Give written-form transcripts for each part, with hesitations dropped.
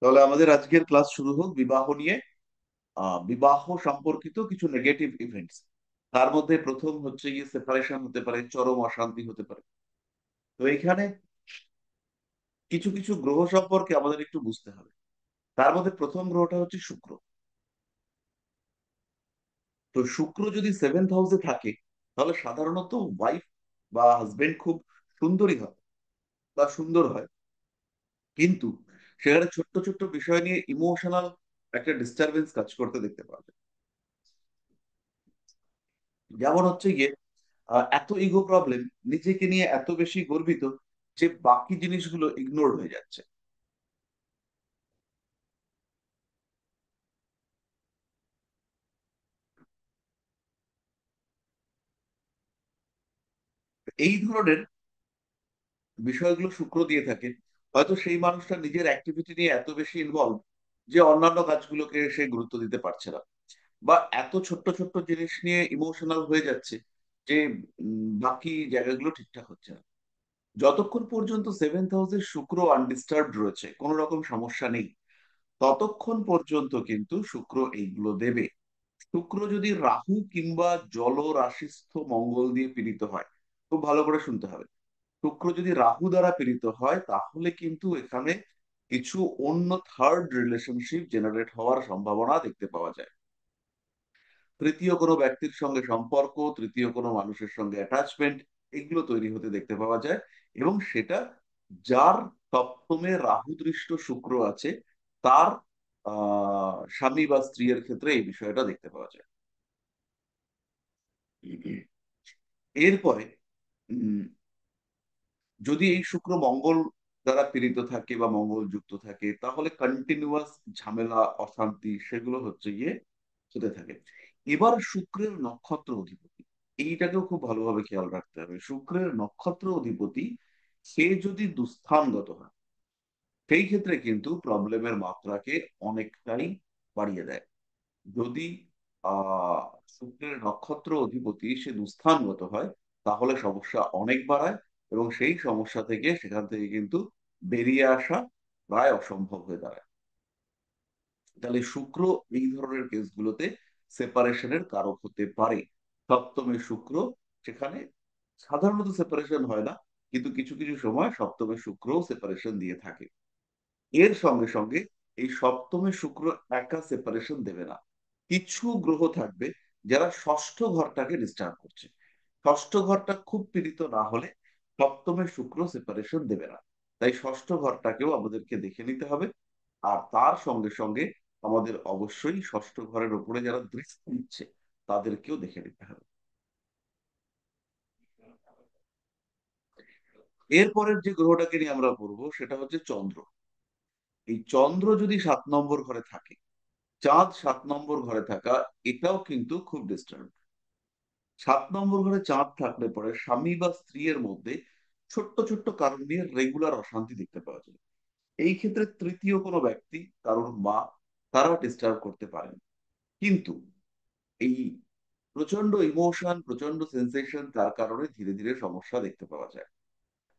তাহলে আমাদের আজকের ক্লাস শুরু হোক বিবাহ নিয়ে। বিবাহ সম্পর্কিত কিছু নেগেটিভ ইভেন্টস। তার মধ্যে প্রথম হচ্ছে গিয়ে সেপারেশন হতে পারে, চরম অশান্তি হতে পারে। তো এখানে কিছু কিছু গ্রহ সম্পর্কে আমাদের একটু বুঝতে হবে। তার মধ্যে প্রথম গ্রহটা হচ্ছে শুক্র। তো শুক্র যদি সেভেন্থ হাউসে থাকে, তাহলে সাধারণত ওয়াইফ বা হাজবেন্ড খুব সুন্দরী হয় বা সুন্দর হয়, কিন্তু সেখানে ছোট্ট ছোট্ট বিষয় নিয়ে ইমোশনাল একটা ডিস্টারবেন্স কাজ করতে দেখতে পাওয়া যায়। যেমন হচ্ছে গিয়ে এত ইগো প্রবলেম, নিজেকে নিয়ে এত বেশি গর্বিত যে বাকি জিনিসগুলো ইগনোর হয়ে যাচ্ছে। এই ধরনের বিষয়গুলো শুক্র দিয়ে থাকে। হয়তো সেই মানুষটা নিজের অ্যাক্টিভিটি নিয়ে এত বেশি ইনভলভ যে অন্যান্য কাজগুলোকে সে গুরুত্ব দিতে পারছে না, বা এত ছোট্ট ছোট্ট জিনিস নিয়ে ইমোশনাল হয়ে যাচ্ছে যে বাকি জায়গাগুলো ঠিকঠাক হচ্ছে না। যতক্ষণ পর্যন্ত সেভেন্থ হাউসের শুক্র আনডিস্টার্বড রয়েছে, কোনো রকম সমস্যা নেই, ততক্ষণ পর্যন্ত কিন্তু শুক্র এইগুলো দেবে। শুক্র যদি রাহু কিংবা জল রাশিস্থ মঙ্গল দিয়ে পীড়িত হয়, খুব ভালো করে শুনতে হবে, শুক্র যদি রাহু দ্বারা পীড়িত হয় তাহলে কিন্তু এখানে কিছু অন্য থার্ড রিলেশনশিপ জেনারেট হওয়ার সম্ভাবনা দেখতে পাওয়া যায়। তৃতীয় কোনো ব্যক্তির সঙ্গে সম্পর্ক, তৃতীয় কোনো মানুষের সঙ্গে অ্যাটাচমেন্ট, এগুলো তৈরি হতে দেখতে পাওয়া যায়। এবং সেটা যার সপ্তমে রাহু দৃষ্ট শুক্র আছে, তার স্বামী বা স্ত্রীর ক্ষেত্রে এই বিষয়টা দেখতে পাওয়া যায়। এরপরে উম, যদি এই শুক্র মঙ্গল দ্বারা পীড়িত থাকে বা মঙ্গল যুক্ত থাকে, তাহলে কন্টিনিউয়াস ঝামেলা অশান্তি সেগুলো হচ্ছে গিয়ে হতে থাকে। এবার শুক্রের নক্ষত্র অধিপতি, এইটাকেও খুব ভালোভাবে খেয়াল রাখতে হবে। শুক্রের নক্ষত্র অধিপতি সে যদি দুস্থানগত হয়, সেই ক্ষেত্রে কিন্তু প্রবলেমের মাত্রাকে অনেকটাই বাড়িয়ে দেয়। যদি আহ শুক্রের নক্ষত্র অধিপতি সে দুস্থানগত হয়, তাহলে সমস্যা অনেক বাড়ায়, এবং সেই সমস্যা থেকে সেখান থেকে কিন্তু বেরিয়ে আসা প্রায় অসম্ভব হয়ে দাঁড়ায়। তাহলে শুক্র এই ধরনের কেসগুলোতে সেপারেশনের কারক হতে পারে। সপ্তমে শুক্র, সেখানে সাধারণত সেপারেশন হয় না, কিন্তু কিছু কিছু সময় সপ্তমে শুক্র সেপারেশন দিয়ে থাকে। এর সঙ্গে সঙ্গে এই সপ্তমে শুক্র একা সেপারেশন দেবে না, কিছু গ্রহ থাকবে যারা ষষ্ঠ ঘরটাকে ডিস্টার্ব করছে। ষষ্ঠ ঘরটা খুব পীড়িত না হলে সপ্তমে শুক্র সেপারেশন দেবে না। তাই ষষ্ঠ ঘরটাকেও আমাদেরকে দেখে নিতে হবে। আর তার সঙ্গে সঙ্গে আমাদের অবশ্যই ষষ্ঠ ঘরের উপরে যারা দৃষ্টি দিচ্ছে তাদেরকেও দেখে নিতে হবে। এরপরের যে গ্রহটাকে নিয়ে আমরা পড়বো সেটা হচ্ছে চন্দ্র। এই চন্দ্র যদি 7 নম্বর ঘরে থাকে, চাঁদ 7 নম্বর ঘরে থাকা, এটাও কিন্তু খুব ডিস্টার্ব। 7 নম্বর ঘরে চাঁদ থাকলে পরে স্বামী বা স্ত্রীর মধ্যে ছোট্ট ছোট্ট কারণ নিয়ে রেগুলার অশান্তি দেখতে পাওয়া যায়। এই ক্ষেত্রে তৃতীয় কোনো ব্যক্তি, কারণ মা, তারা ডিস্টার্ব করতে পারেন। কিন্তু এই প্রচন্ড ইমোশন, প্রচন্ড সেন্সেশন, তার কারণে ধীরে ধীরে সমস্যা দেখতে পাওয়া যায়।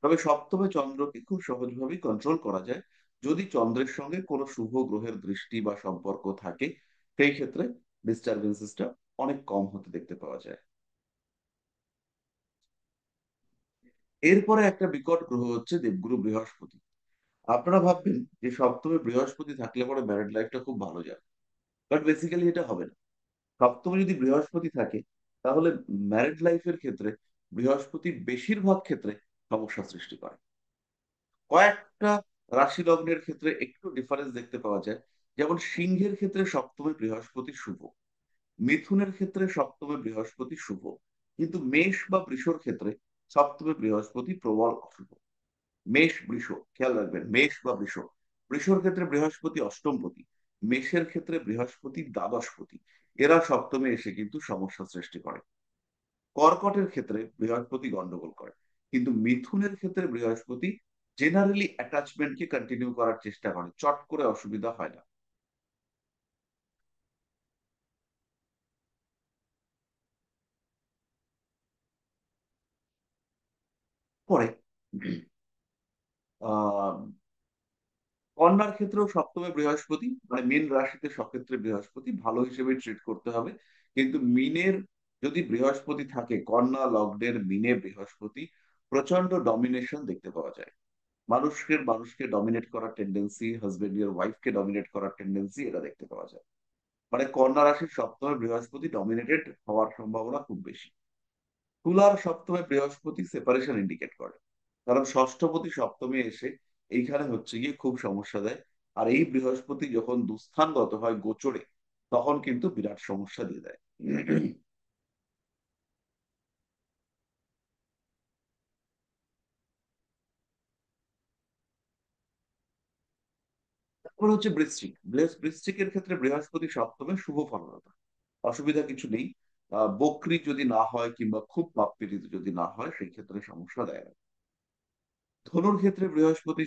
তবে সপ্তমে চন্দ্রকে খুব সহজভাবেই কন্ট্রোল করা যায়, যদি চন্দ্রের সঙ্গে কোনো শুভ গ্রহের দৃষ্টি বা সম্পর্ক থাকে। সেই ক্ষেত্রে ডিস্টারবেন্সেসটা অনেক কম হতে দেখতে পাওয়া যায়। এরপরে একটা বিকট গ্রহ হচ্ছে দেবগুরু বৃহস্পতি। আপনারা ভাববেন যে সপ্তমে বৃহস্পতি থাকলে পরে ম্যারেড লাইফটা খুব ভালো যায়, বাট বেসিক্যালি এটা হবে না। সপ্তমে যদি বৃহস্পতি থাকে, তাহলে ম্যারেড লাইফের ক্ষেত্রে বৃহস্পতি বেশিরভাগ ক্ষেত্রে সমস্যা সৃষ্টি করে। কয়েকটা রাশি লগ্নের ক্ষেত্রে একটু ডিফারেন্স দেখতে পাওয়া যায়। যেমন সিংহের ক্ষেত্রে সপ্তমে বৃহস্পতি শুভ, মিথুনের ক্ষেত্রে সপ্তমে বৃহস্পতি শুভ, কিন্তু মেষ বা বৃষর ক্ষেত্রে সপ্তমে বৃহস্পতি প্রবল অশুভ। মেষ বৃষ, খেয়াল রাখবেন, মেষ বা বৃষ। বৃষর ক্ষেত্রে বৃহস্পতি অষ্টমপতি, মেষের ক্ষেত্রে বৃহস্পতি দ্বাদশপতি। এরা সপ্তমে এসে কিন্তু সমস্যা সৃষ্টি করে। কর্কটের ক্ষেত্রে বৃহস্পতি গন্ডগোল করে, কিন্তু মিথুনের ক্ষেত্রে বৃহস্পতি জেনারেলি অ্যাটাচমেন্টকে কন্টিনিউ করার চেষ্টা করে, চট করে অসুবিধা হয় না। পরে আহ কন্যার ক্ষেত্রেও সপ্তমে বৃহস্পতি, মানে মীন রাশিতে সক্ষেত্রে বৃহস্পতি ভালো হিসেবে ট্রিট করতে হবে। কিন্তু মিনের যদি বৃহস্পতি থাকে, কন্যা লগ্নের মিনে বৃহস্পতি, প্রচন্ড ডমিনেশন দেখতে পাওয়া যায়। মানুষকে ডমিনেট করার টেন্ডেন্সি, হাজবেন্ড ইয়ার ওয়াইফকে ডমিনেট করার টেন্ডেন্সি, এটা দেখতে পাওয়া যায়। মানে কন্যা রাশির সপ্তমে বৃহস্পতি ডমিনেটেড হওয়ার সম্ভাবনা খুব বেশি। তুলার সপ্তমে বৃহস্পতি সেপারেশন ইন্ডিকেট করে, কারণ ষষ্ঠপতি সপ্তমে এসে এইখানে হচ্ছে গিয়ে খুব সমস্যা দেয়। আর এই বৃহস্পতি যখন দুস্থানগত হয় গোচরে, তখন কিন্তু বিরাট সমস্যা দিয়ে দেয়। তারপর হচ্ছে বৃশ্চিক। বৃশ্চিকের ক্ষেত্রে বৃহস্পতি সপ্তমে শুভ ফলদাতা, অসুবিধা কিছু নেই। বক্রী যদি না হয় কিংবা খুব পাপ পীড়িত যদি না হয়, সেই ক্ষেত্রে সমস্যা দেয় না। ধনুর ক্ষেত্রে বৃহস্পতি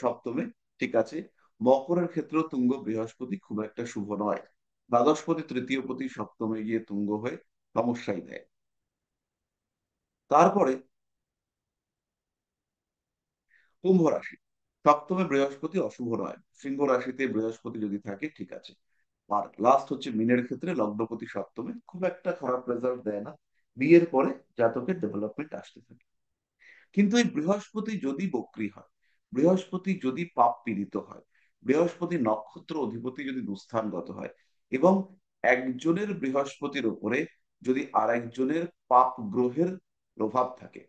সপ্তমে ঠিক আছে। মকরের ক্ষেত্রেও তুঙ্গ বৃহস্পতি খুব একটা শুভ নয়। দ্বাদশপতি তৃতীয় পতি সপ্তমে গিয়ে তুঙ্গ হয়ে সমস্যাই দেয়। তারপরে কুম্ভ রাশি, সপ্তমে বৃহস্পতি অশুভ নয়। সিংহ রাশিতে বৃহস্পতি যদি থাকে ঠিক আছে। আর লাস্ট হচ্ছে মিনের ক্ষেত্রে লগ্নপতি সপ্তমে খুব একটা খারাপ রেজাল্ট দেয় না। বিয়ের পরে জাতকের ডেভেলপমেন্ট আসতে থাকে। কিন্তু এই বৃহস্পতি যদি বক্রী হয়, বৃহস্পতি যদি পাপ পীড়িত হয়, বৃহস্পতি নক্ষত্র অধিপতি যদি দুস্থানগত হয়, এবং একজনের বৃহস্পতির উপরে যদি আরেকজনের পাপ গ্রহের প্রভাব থাকে,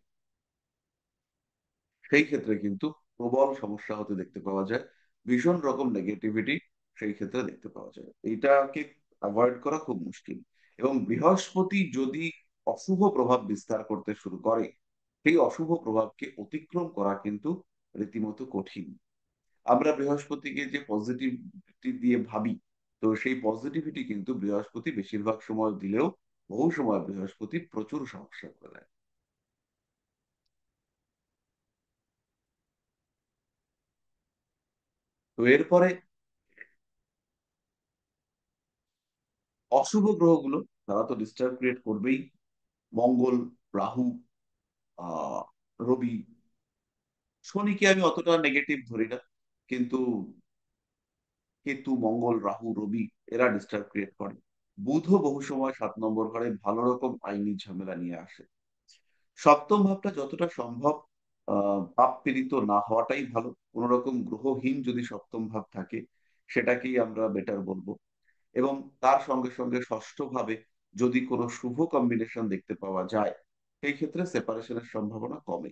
সেই ক্ষেত্রে কিন্তু প্রবল সমস্যা হতে দেখতে পাওয়া যায়। ভীষণ রকম নেগেটিভিটি সেই ক্ষেত্রে দেখতে পাওয়া যায়। এইটাকে অ্যাভয়েড করা খুব মুশকিল। এবং বৃহস্পতি যদি অশুভ প্রভাব বিস্তার করতে শুরু করে, সেই অশুভ প্রভাবকে অতিক্রম করা কিন্তু রীতিমতো কঠিন। আমরা বৃহস্পতিকে যে পজিটিভিটি দিয়ে ভাবি, তো সেই পজিটিভিটি কিন্তু বৃহস্পতি বেশিরভাগ সময় দিলেও বহু সময় বৃহস্পতি প্রচুর সমস্যা করে দেয়। তো এরপরে অশুভ গ্রহগুলো, তারা তো ডিস্টার্ব ক্রিয়েট করবেই। মঙ্গল, রাহু, আহ রবি, শনিকে আমি অতটা নেগেটিভ ধরি না, কিন্তু কেতু, মঙ্গল, রাহু, রবি, এরা ডিস্টার্ব ক্রিয়েট করে। বুধও বহু সময় 7 নম্বর ঘরে ভালো রকম আইনি ঝামেলা নিয়ে আসে। সপ্তম ভাবটা যতটা সম্ভব পাপ পীড়িত না হওয়াটাই ভালো। কোন রকম গ্রহহীন যদি সপ্তম ভাব থাকে, সেটাকেই আমরা বেটার বলবো। এবং তার সঙ্গে সঙ্গে ষষ্ঠ ভাবে যদি কোনো শুভ কম্বিনেশন দেখতে পাওয়া যায়, সেই ক্ষেত্রে সেপারেশনের সম্ভাবনা কমে।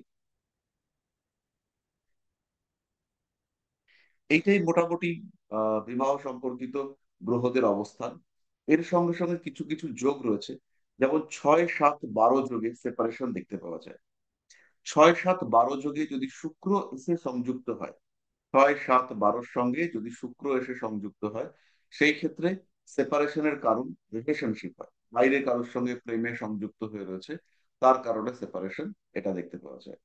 এইটাই মোটামুটি বিবাহ সম্পর্কিত গ্রহদের অবস্থান। এর সঙ্গে সঙ্গে কিছু কিছু যোগ রয়েছে, যেমন 6, 7, 12 যোগে সেপারেশন দেখতে পাওয়া যায়। 6, 7, 12 যোগে যদি শুক্র এসে সংযুক্ত হয়, 6, 7, 12-র সঙ্গে যদি শুক্র এসে সংযুক্ত হয়, সেই ক্ষেত্রে সেপারেশনের কারণ রিলেশনশিপ হয়। বাইরে কারোর সঙ্গে প্রেমে সংযুক্ত হয়ে রয়েছে, তার কারণে সেপারেশন, এটা দেখতে পাওয়া যায়।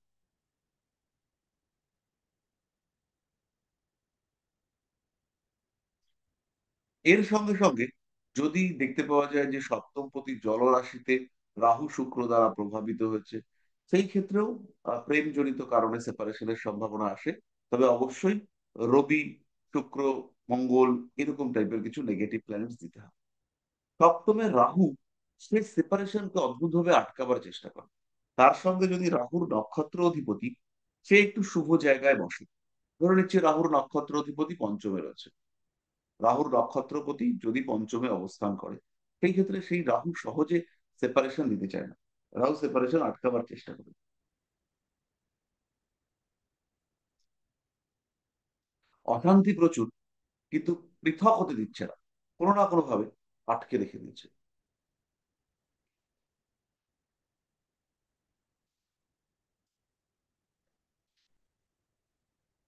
এর সঙ্গে সঙ্গে যদি দেখতে পাওয়া যায় যে সপ্তমপতি জলরাশিতে রাহু শুক্র দ্বারা প্রভাবিত হয়েছে, সেই ক্ষেত্রেও প্রেমজনিত কারণে সেপারেশনের সম্ভাবনা আসে। তবে অবশ্যই রবি, শুক্র, মঙ্গল, এরকম টাইপের কিছু নেগেটিভ প্ল্যানেটস দিতে হবে। সপ্তমে রাহু, সে সেপারেশনকে অদ্ভুতভাবে আটকাবার চেষ্টা করে। তার সঙ্গে যদি রাহুর নক্ষত্র অধিপতি, সে একটু শুভ জায়গায় বসে, ধরে নিচ্ছে রাহুর নক্ষত্র অধিপতি পঞ্চমে রয়েছে, রাহুর নক্ষত্রপতি যদি পঞ্চমে অবস্থান করে, সেই ক্ষেত্রে সেই রাহু সহজে সেপারেশন দিতে চায় না, রাহু সেপারেশন আটকাবার চেষ্টা করে। অশান্তি প্রচুর, কিন্তু পৃথক হতে দিচ্ছে না, কোনো না কোনো ভাবে আটকে রেখে দিচ্ছে।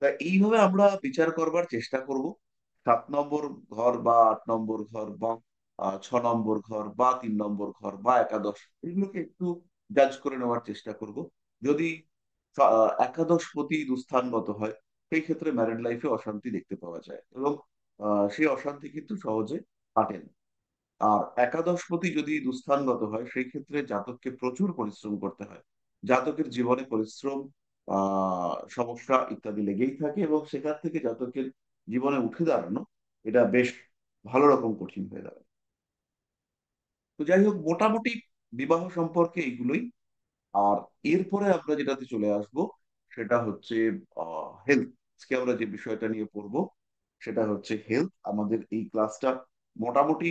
তা এইভাবে আমরা বিচার করবার চেষ্টা করব। 7 নম্বর ঘর বা 8 নম্বর ঘর বা 6 নম্বর ঘর বা 3 নম্বর ঘর বা একাদশ, এগুলোকে একটু জাজ করে নেওয়ার চেষ্টা করব। যদি একাদশপতি দুস্থানগত হয়, সেই ক্ষেত্রে ম্যারিড লাইফে অশান্তি দেখতে পাওয়া যায়, এবং সেই অশান্তি কিন্তু সহজে কাটে না। আর একাদশপতি যদি দুস্থানগত হয়, সেই ক্ষেত্রে জাতককে প্রচুর পরিশ্রম করতে হয়। জাতকের জীবনে পরিশ্রম সমস্যা ইত্যাদি লেগেই থাকে, এবং সেখান থেকে জাতকের জীবনে উঠে দাঁড়ানো এটা বেশ ভালো রকম কঠিন হয়ে দাঁড়ায়। তো যাই হোক, মোটামুটি বিবাহ সম্পর্কে এইগুলোই। আর এরপরে আমরা যেটাতে চলে আসব সেটা হচ্ছে হেলথ। আজকে আমরা যে বিষয়টা নিয়ে পড়বো সেটা হচ্ছে হেলথ। আমাদের এই ক্লাসটা মোটামুটি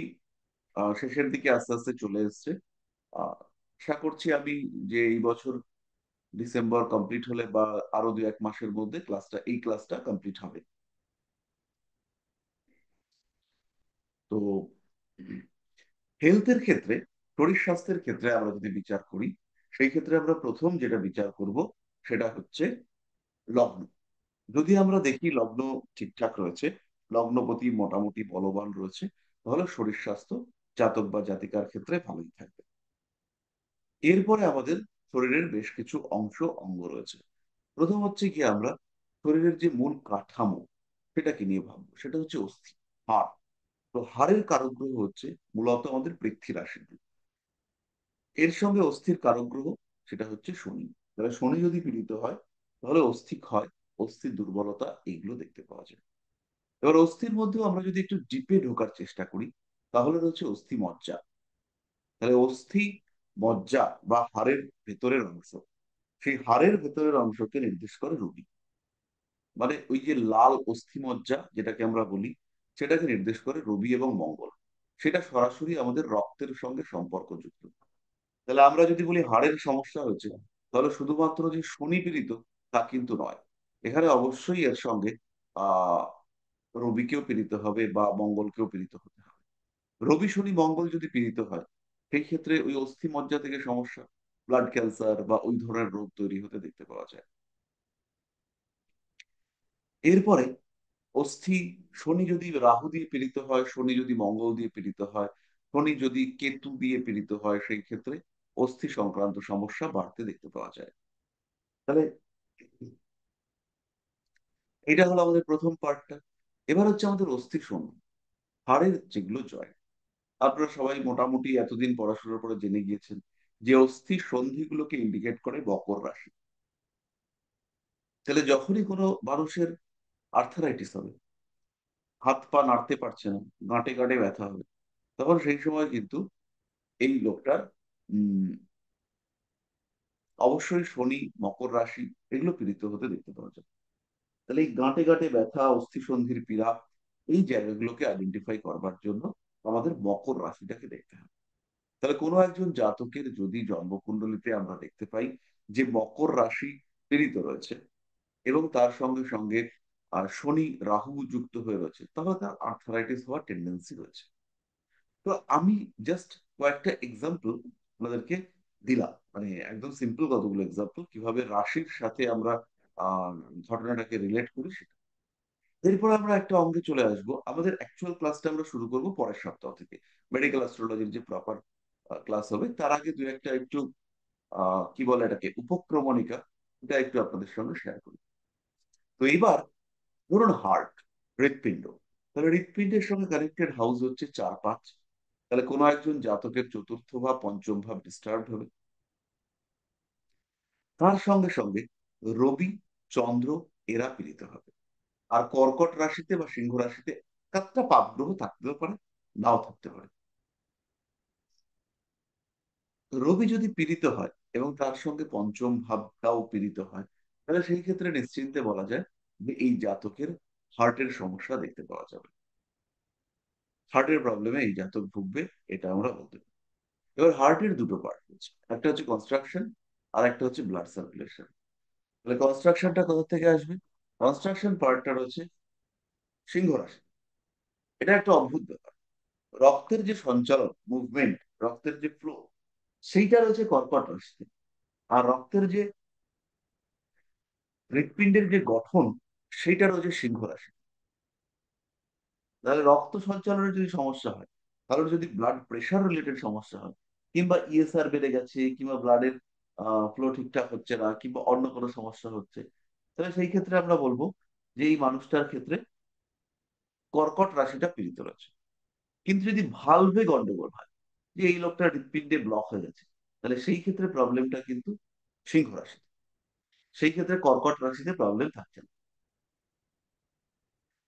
শেষের দিকে আস্তে আস্তে চলে এসছে। আহ, আশা করছি আমি যে এই বছর ডিসেম্বর কমপ্লিট হলে বা আরো 2-1 মাসের মধ্যে এই ক্লাসটা কমপ্লিট হবে। তো হেলথের ক্ষেত্রে, শরীর স্বাস্থ্যের ক্ষেত্রে আমরা যদি বিচার করি, সেই ক্ষেত্রে আমরা প্রথম যেটা বিচার করব সেটা হচ্ছে লগ্ন। যদি আমরা দেখি লগ্ন ঠিকঠাক রয়েছে, লগ্নপতি মোটামুটি বলবান রয়েছে, তাহলে শরীর স্বাস্থ্য জাতক বা জাতিকার ক্ষেত্রে ভালোই থাকবে। এরপরে আমাদের শরীরের বেশ কিছু অঙ্গ রয়েছে। প্রথম হচ্ছে কি, আমরা শরীরের যে মূল কাঠামো সেটাকে নিয়ে ভাববো, সেটা হচ্ছে অস্থি, হাড়। তো হাড়ের কারক গ্রহ হচ্ছে মূলত আমাদের পৃথ্বী রাশি। এর সঙ্গে অস্থির কারক গ্রহ সেটা হচ্ছে শনি। তাহলে শনি যদি পীড়িত হয় তাহলে অস্থি ক্ষয়, অস্থির দুর্বলতা এইগুলো দেখতে পাওয়া যায়। এবার অস্থির মধ্যেও আমরা যদি একটু ডিপে ঢোকার চেষ্টা করি, তাহলে রয়েছে অস্থি মজ্জা। তাহলে অস্থি মজ্জা বা হাড়ের ভেতরের অংশ, সেই হাড়ের ভেতরের অংশকে নির্দেশ করে রবি। মানে ওই যে লাল অস্থি মজ্জা যেটাকে আমরা বলি, সেটাকে নির্দেশ করে রবি এবং মঙ্গল। সেটা সরাসরি আমাদের রক্তের সঙ্গে সম্পর্কযুক্ত। তাহলে আমরা যদি বলি হাড়ের সমস্যা হয়েছে, তাহলে শুধুমাত্র যে শনি পীড়িত তা কিন্তু নয়। এখানে অবশ্যই এর সঙ্গে আহ রবিকেও পীড়িত হবে বা মঙ্গলকেও পীড়িত হতে হবে। রবি শনি মঙ্গল যদি পীড়িত হয়, সেই ক্ষেত্রে ওই অস্থি মজ্জা থেকে সমস্যা, ব্লাড ক্যান্সার বা ওই ধরনের রোগ তৈরি হতে দেখতে পাওয়া যায়। এরপরে অস্থি, শনি যদি রাহু দিয়ে পীড়িত হয়, শনি যদি মঙ্গল দিয়ে পীড়িত হয়, শনি যদি কেতু দিয়ে পীড়িত হয়, সেই ক্ষেত্রে অস্থি সংক্রান্ত সমস্যা বাড়তে দেখতে পাওয়া যায়। তাহলে এটা হলো আমাদের প্রথম পার্টটা। এবার হচ্ছে আমাদের অস্থি সন্ধি, হাড়ের যেগুলো জয়। আপনারা সবাই মোটামুটি এতদিন পড়াশোনার পরে জেনে গিয়েছেন যে অস্থি সন্ধিগুলোকে ইন্ডিকেট করে মকর রাশি। তাহলে যখনই কোনো মানুষের আর্থারাইটিস হবে, হাত পা নাড়তে পারছে না, গাঁটে গাঁটে ব্যথা হবে, তখন সেই সময় কিন্তু এই লোকটার উম অবশ্যই শনি, মকর রাশি এগুলো পীড়িত হতে দেখতে পাওয়া যায়। তাহলে এই গাঁটে গাঁটে ব্যথা, অস্থি সন্ধির পীড়া, এই জায়গাগুলোকে আইডেন্টিফাই করবার জন্য আমাদের মকর রাশিটাকে দেখতে হবে। তাহলে কোনো একজন জাতকের যদি জন্মকুণ্ডলিতে আমরা দেখতে পাই যে মকর রাশি পীড়িত রয়েছে এবং তার সঙ্গে সঙ্গে শনি রাহু যুক্ত হয়ে রয়েছে, তাহলে তার আর্থারাইটিস হওয়ার টেন্ডেন্সি রয়েছে। তো আমি জাস্ট কয়েকটা এক্সাম্পল আপনাদেরকে দিলাম, মানে একদম সিম্পল কতগুলো এক্সাম্পল কিভাবে রাশির সাথে আমরা আহ ঘটনাটাকে রিলেট করি সেটা। এরপর আমরা একটা অঙ্গে চলে আসবো। আমাদের অ্যাকচুয়াল ক্লাসটা আমরা শুরু করব পরের সপ্তাহ থেকে। মেডিকেল অ্যাস্ট্রোলজির যে প্রপার ক্লাস হবে তার আগে দু একটা একটু কি বলে এটাকে উপক্রমণিকা, এটা একটু আপনাদের সঙ্গে শেয়ার করি। তো এইবার ধরুন হার্ট, হৃৎপিণ্ড। তাহলে হৃৎপিণ্ডের সঙ্গে কানেক্টেড হাউস হচ্ছে 4-5। তাহলে কোনো একজন জাতকের চতুর্থ ভাব, পঞ্চম ভাব ডিস্টার্ব হবে। তার সঙ্গে সঙ্গে রবি, চন্দ্র এরা পীড়িত হবে। আর কর্কট রাশিতে বা সিংহ রাশিতে একটা পাপ গ্রহ থাকতেও পারে, নাও থাকতে পারে। রবি যদি পীড়িত হয় এবং তার সঙ্গে পঞ্চম ভাবটাও পীড়িত হয়, তাহলে সেই ক্ষেত্রে নিশ্চিন্তে বলা যায় যে এই জাতকের হার্টের সমস্যা দেখতে পাওয়া যাবে। হার্টের প্রবলেমে এই জাতক ভুগবে, এটা আমরা বলতে পারি। এবার হার্টের দুটো পার্ট হচ্ছে, একটা হচ্ছে কনস্ট্রাকশন আর একটা হচ্ছে ব্লাড সার্কুলেশন। তাহলে কনস্ট্রাকশনটা কোথা থেকে আসবে? কনস্ট্রাকশন পার্টটা রয়েছে সিংহ রাশি। এটা একটা অদ্ভুত ব্যাপার। রক্তের যে সঞ্চালন, মুভমেন্ট, রক্তের যে ফ্লো, সেইটা রয়েছে কর্কট রাশিতে। আর রক্তের যে হৃৎপিণ্ডের যে গঠন, সেইটা রয়েছে সিংহ রাশি। তাহলে রক্ত সঞ্চালনের যদি সমস্যা হয়, কারোর যদি ব্লাড প্রেশার রিলেটেড সমস্যা হয়, কিংবা ইএসআর বেড়ে গেছে, কিংবা ব্লাডের ফ্লো ঠিকঠাক হচ্ছে না, কিংবা অন্য কোনো সমস্যা হচ্ছে, তাহলে সেই ক্ষেত্রে আমরা বলবো যে এই মানুষটার ক্ষেত্রে কর্কট রাশিটা পীড়িত রয়েছে। কিন্তু যদি ভালভে গন্ডগোল হয়, যে এই লোকটা হৃৎপিণ্ডে ব্লক হয়ে গেছে, তাহলে সেই ক্ষেত্রে প্রবলেমটা কিন্তু সিংহ রাশি। সেই ক্ষেত্রে কর্কট রাশিতে প্রবলেম থাকছে না।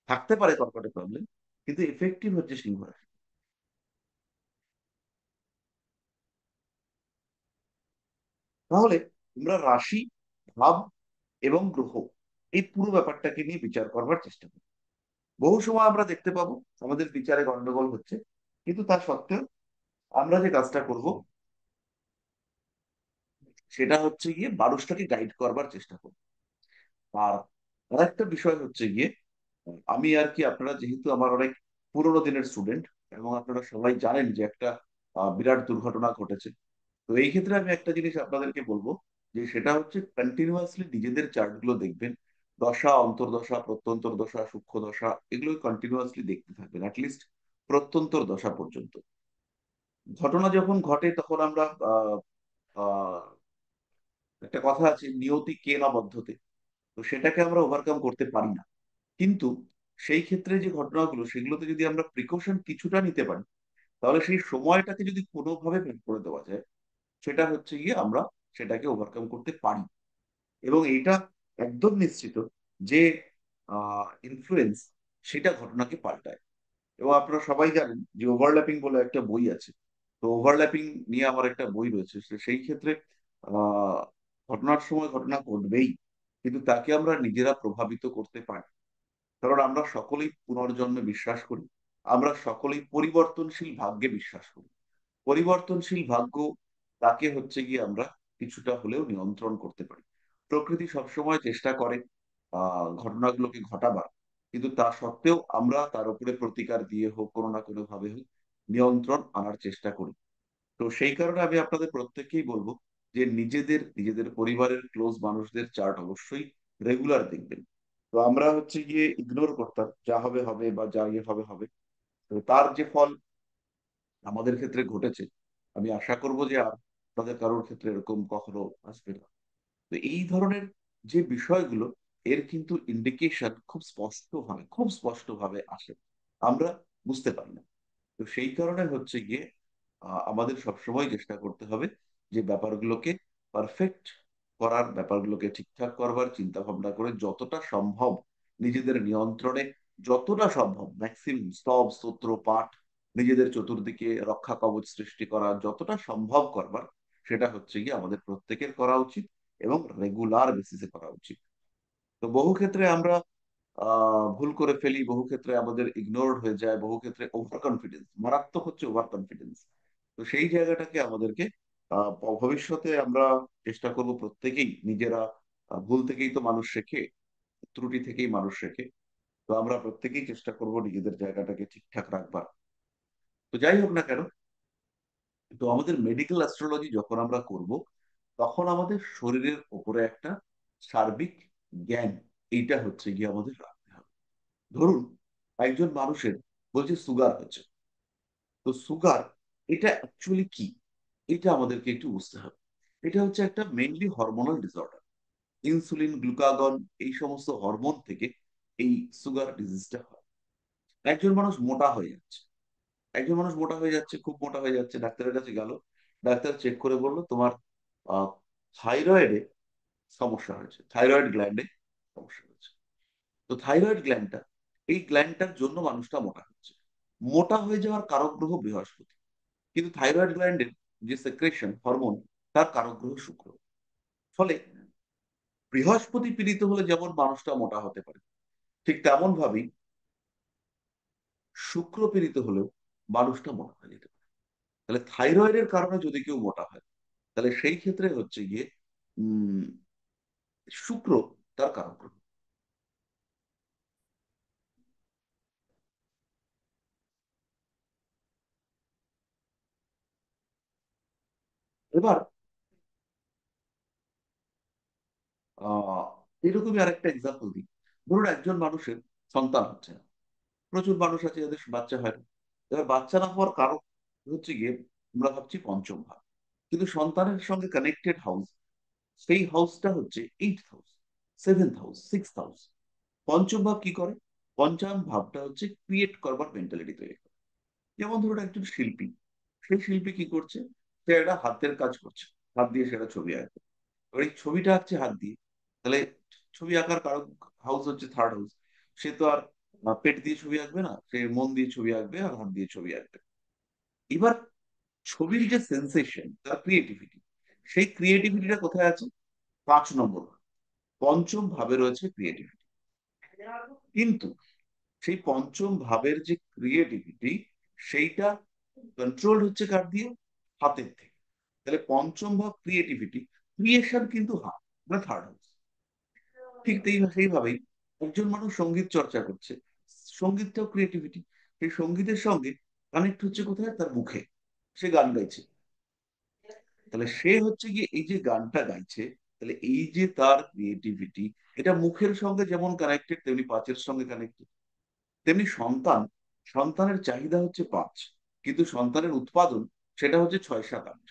থাকতে পারে কর্কটে প্রবলেম, কিন্তু এফেক্টিভ হচ্ছে সিংহ রাশি। তাহলে আমরা রাশি, ভাব এবং গ্রহ, এই পুরো ব্যাপারটাকে নিয়ে বিচার করবার চেষ্টা করি। বহু সময় আমরা দেখতে পাবো আমাদের বিচারে গন্ডগোল হচ্ছে, কিন্তু তা সত্ত্বেও আমরা যে কাজটা করব সেটা হচ্ছে গিয়ে মানুষটাকে গাইড করবার চেষ্টা করব। আর আরেকটা বিষয় হচ্ছে গিয়ে, আমি আর কি, আপনারা যেহেতু আমার অনেক পুরোনো দিনের স্টুডেন্ট এবং আপনারা সবাই জানেন যে একটা বিরাট দুর্ঘটনা ঘটেছে। তো এই ক্ষেত্রে আমি একটা জিনিস আপনাদেরকে বলবো, যে সেটা হচ্ছে কন্টিনিউয়াসলি নিজেদের চার্ট গুলো দেখবেন। দশা, অন্তর্দশা, প্রত্যন্তর দশা, সূক্ষ্ম দশা, এগুলো কন্টিনিউয়াসলি দেখতে থাকবেন অ্যাটলিস্ট প্রত্যন্তর দশা পর্যন্ত। ঘটনা যখন ঘটে তখন আমরা আহ আহ একটা কথা আছে, নিয়তি কে না বদ্ধতে। তো সেটাকে আমরা ওভারকাম করতে পারি না। কিন্তু সেই ক্ষেত্রে যে ঘটনাগুলো, সেগুলোতে যদি আমরা প্রিকশন কিছুটা নিতে পারি, তাহলে সেই সময়টাকে যদি কোনোভাবে বের করে দেওয়া যায়, সেটা হচ্ছে গিয়ে আমরা সেটাকে ওভারকাম করতে পারি। এবং এটা একদম নিশ্চিত যে ইনফ্লুয়েন্স সেটা ঘটনাকে পাল্টায়। এবং আপনারা সবাই জানেন যে ওভারল্যাপিং বলে একটা বই আছে। তো ওভারল্যাপিং নিয়ে আমার একটা বই রয়েছে, সেই ক্ষেত্রে আহ ঘটনার সময় ঘটনা ঘটবেই, কিন্তু তাকে আমরা নিজেরা প্রভাবিত করতে পারি। কারণ আমরা সকলেই পুনর্জন্মে বিশ্বাস করি। আমরা সকলেই পরিবর্তনশীল ভাগ্যে বিশ্বাস করি। পরিবর্তনশীল ভাগ্য, তাকে হচ্ছে গিয়ে আমরা কিছুটা হলেও নিয়ন্ত্রণ করতে পারি। প্রকৃতি সবসময় চেষ্টা করে ঘটনাগুলোকে ঘটাবার, কিন্তু তা সত্ত্বেও আমরা তার উপরে প্রতিকার দিয়ে হোক, কোনো না কোনো ভাবে হোক, নিয়ন্ত্রণ আনার চেষ্টা করি। তো সেই কারণে আমি আপনাদের প্রত্যেককেই বলবো যে নিজেদের নিজেদের পরিবারের ক্লোজ মানুষদের চার্ট অবশ্যই রেগুলার দেখবেন। তো আমরা হচ্ছে গিয়ে ইগনোর করতাম, যা হবে হবে বা যা ইয়ে হবে হবে। তো তার যে ফল আমাদের ক্ষেত্রে ঘটেছে, আমি আশা করব যে আর তাদের কারোর ক্ষেত্রে এরকম কখনো আসবে না। তো এই ধরনের যে বিষয়গুলো, এর কিন্তু ইন্ডিকেশন খুব স্পষ্ট ভাবে আসে, আমরা বুঝতে পারি না। তো সেই কারণে হচ্ছে গিয়ে আমাদের সবসময় চেষ্টা করতে হবে যে ব্যাপারগুলোকে পারফেক্ট করার, ব্যাপারগুলোকে ঠিকঠাক করবার চিন্তা ভাবনা করে যতটা সম্ভব নিজেদের নিয়ন্ত্রণে, যতটা সম্ভব ম্যাক্সিমাম স্তব স্তোত্র পাঠ, নিজেদের চতুর্দিকে রক্ষা কবচ সৃষ্টি করা, যতটা সম্ভব করবার, সেটা হচ্ছে গিয়ে আমাদের প্রত্যেকের করা উচিত এবং রেগুলার বেসিসে করা উচিত। তো বহু ক্ষেত্রে আমরা ভুল করে ফেলি, বহু ক্ষেত্রে আমাদের ইগনোরড হয়ে যায়, বহু ক্ষেত্রে ওভার কনফিডেন্স, মারাত্মক হচ্ছে ওভার কনফিডেন্স। তো সেই জায়গাটাকে আমাদেরকে আহ, ভবিষ্যতে আমরা চেষ্টা করব প্রত্যেকেই নিজেরা, ভুল থেকেই তো মানুষ শেখে, ত্রুটি থেকেই মানুষ শেখে। তো আমরা প্রত্যেকেই চেষ্টা করব নিজেদের জায়গাটাকে ঠিকঠাক রাখবার। তো যাই হোক না কেন, তো আমাদের মেডিকেল অ্যাস্ট্রোলজি যখন আমরা করব, তখন আমাদের শরীরের উপরে একটা সার্বিক জ্ঞান, এইটা হচ্ছে গিয়ে আমাদের রাখতে হবে। ধরুন একজন মানুষের বলছে সুগার হচ্ছে। তো সুগার এটা অ্যাকচুয়ালি কি, এটা আমাদেরকে একটু বুঝতে হবে। এটা হচ্ছে একটা mainly hormonal disorder. Insulin, glucagon, এই সমস্ত হরমোন থেকে এই সুগার ডিজিজটা হয়। একজন মানুষ মোটা হয়ে যাচ্ছে, একজন মানুষ মোটা হয়ে যাচ্ছে, খুব মোটা হয়ে যাচ্ছে, ডাক্তারের কাছে গেল। ডাক্তার চেক করে বললো তোমার থাইরয়েডে সমস্যা হয়েছে, থাইরয়েড গ্ল্যান্ডে সমস্যা হয়েছে। তো থাইরয়েড গ্ল্যান্ডটা, এই গ্ল্যান্ডটার জন্য মানুষটা মোটা হচ্ছে। মোটা হয়ে যাওয়ার কারক গ্রহ বৃহস্পতি, কিন্তু থাইরয়েড গ্ল্যান্ডের যে সেক্রেশন হরমোন, তার কারক গ্রহ শুক্র। ফলে বৃহস্পতি পীড়িত হলে যেমন মানুষটা মোটা হতে পারে, ঠিক তেমন ভাবেই শুক্র পীড়িত হলেও মানুষটা মোটা হয়ে যেতে পারে। তাহলে থাইরয়েডের কারণে যদি কেউ মোটা হয়, তাহলে সেই ক্ষেত্রে হচ্ছে গিয়ে উম শুক্র তার কারক গ্রহ। এবার আহ এরকমই আরেকটা এক্সাম্পল দিই। ধরুন একজন মানুষের সন্তান হচ্ছে না। প্রচুর মানুষ আছে যাদের বাচ্চা হয় না। এবার বাচ্চা না হওয়ার কারণ হচ্ছে গিয়ে আমরা ভাবছি পঞ্চম ভাব, কিন্তু সন্তানের সঙ্গে কানেক্টেড হাউস, সেই হাউসটা হচ্ছে eight house, seventh house, six house. পঞ্চম ভাব কি করে? পঞ্চম ভাবটা হচ্ছে ক্রিয়েট করবার মেন্টালিটি তৈরি করে। যেমন ধরুন একজন শিল্পী, সেই শিল্পী কি করছে? সে একটা হাতের কাজ করছে, হাত দিয়ে সেটা ছবি আঁকছে। এবার এই ছবিটা আঁকছে হাত দিয়ে, তাহলে ছবি আঁকার কারো হাউস হচ্ছে থার্ড হাউস, সে তো আর পেট দিয়ে ছবি আঁকবে না, সে মন দিয়ে ছবি আঁকবে আর হাত দিয়ে ছবি আঁকবে। এবার ছবির যে সেন্সেশন, তার ক্রিয়েটিভিটি, সেই ক্রিয়েটিভিটিটা কোথায় আছে? 5 নম্বর, পঞ্চম ভাবে রয়েছে ক্রিয়েটিভিটি। কিন্তু সেই পঞ্চম ভাবের যে ক্রিয়েটিভিটি, সেইটা কন্ট্রোল হচ্ছে কার দিয়ে? হাতের থেকে। তাহলে পঞ্চম ভাব ক্রিয়েটিভিটি, ক্রিয়েশন কিন্তু হাত, মানে থার্ড হাউস। ঠিক সেইভাবেই একজন মানুষ সঙ্গীত চর্চা করছে, সঙ্গীতটাও ক্রিয়েটিভিটি। সেই সঙ্গীতের সঙ্গে কানেক্ট হচ্ছে কোথায়? তার মুখে। সে গান গাইছে, তাহলে সে হচ্ছে গিয়ে এই যে গানটা গাইছে, তাহলে এই যে তার ক্রিয়েটিভিটি, এটা মুখের সঙ্গে যেমন কানেক্টেড, তেমনি পাঁচের সঙ্গে কানেক্টেড। তেমনি সন্তান, সন্তানের চাহিদা হচ্ছে 5, কিন্তু সন্তানের উৎপাদন সেটা হচ্ছে 6, 7, 8।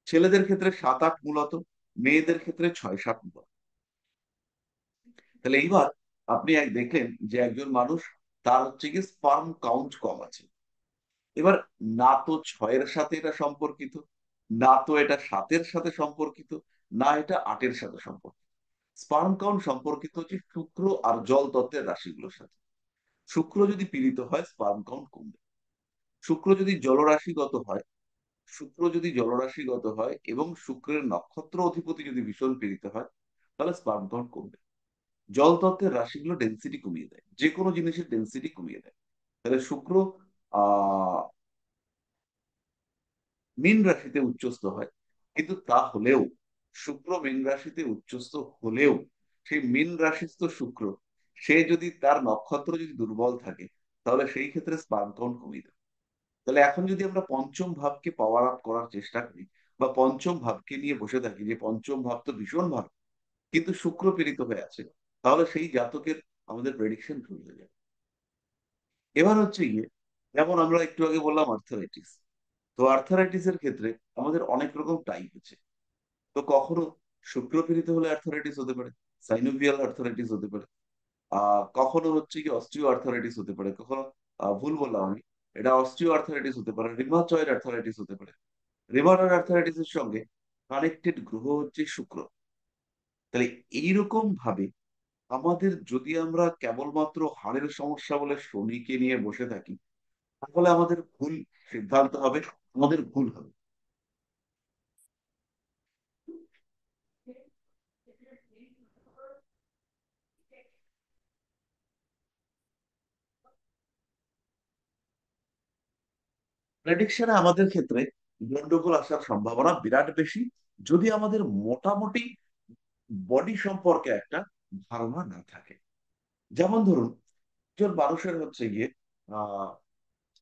ছেলেদের ক্ষেত্রে 7, 8 মূলত, মেয়েদের ক্ষেত্রে 6, 7 মূলত। তাহলে এইবার আপনি দেখলেন যে একজন মানুষ, তার হচ্ছে কি স্পার্ম কাউন্ট কম আছে। এবার না তো 6-এর সাথে এটা সম্পর্কিত, না তো এটা 7-এর সাথে সম্পর্কিত, না এটা 8-এর সাথে সম্পর্কিত। স্পার্ম কাউন্ট সম্পর্কিত হচ্ছে শুক্র আর জল তত্ত্বের রাশিগুলোর সাথে। শুক্র যদি পীড়িত হয়, স্পার্ম কাউন্ট কমবে। শুক্র যদি জলরাশিগত হয়, শুক্র যদি জলরাশিগত হয় এবং শুক্রের নক্ষত্র অধিপতি যদি ভীষণ পীড়িত হয়, তাহলে স্পার্ম কাউন্ট কমবে। জল তত্ত্বের রাশিগুলো ডেন্সিটি কমিয়ে দেয়, যে কোনো জিনিসের ডেন্সিটি কমিয়ে দেয়। তাহলে শুক্র আহ মীন রাশিতে উচ্চস্থ হয়, কিন্তু তা হলেও, শুক্র মীন রাশিতে উচ্চস্থ হলেও, সেই মীন রাশিস্থ শুক্র, সে যদি তার নক্ষত্র যদি দুর্বল থাকে, তাহলে সেই ক্ষেত্রে স্পার্ম কাউন্ট কমিয়ে দেয়। তাহলে এখন যদি আমরা পঞ্চম ভাবকে পাওয়ার আপ করার চেষ্টা করি, বা পঞ্চম ভাবকে নিয়ে বসে থাকি যে পঞ্চম ভাব তো ভীষণ ভাব, কিন্তু শুক্র পীড়িত হয়ে আছে, তাহলে সেই জাতকের আমাদের প্রেডিকশন ভুল হয়ে যাবে। এবার হচ্ছে গিয়ে, যেমন আমরা একটু আগে বললাম আর্থারাইটিস। তো আর্থারাইটিস এর ক্ষেত্রে আমাদের অনেক রকম টাইপ আছে। তো কখনো শুক্র পীড়িত হলে আর্থারাইটিস হতে পারে, সাইনোভিয়াল আর্থারাইটিস হতে পারে, কখনো হচ্ছে কি অস্টিও আর্থারাইটিস হতে পারে, কখনো ভুল বললাম আমি, এটা অস্টিও আর্থারাইটিস হতে পারে, রিমাচয়েড আর্থারাইটিস হতে পারে। রিমাটয়েড আর্থারাইটিস এর সঙ্গে কানেক্টেড গ্রহ হচ্ছে শুক্র। তাহলে এইরকম ভাবে আমাদের, যদি আমরা কেবলমাত্র হাড়ের সমস্যা বলে শনিকে নিয়ে বসে থাকি, তাহলে আমাদের ভুল সিদ্ধান্ত হবে, আমাদের ভুল হবে। প্রেডিকশনে আমাদের ক্ষেত্রে গন্ডগোল আসার সম্ভাবনা বিরাট বেশি, যদি আমাদের মোটামুটি বডি সম্পর্কে একটা ধারণা না থাকে। যেমন ধরুন, একজন মানুষের হচ্ছে গিয়ে আহ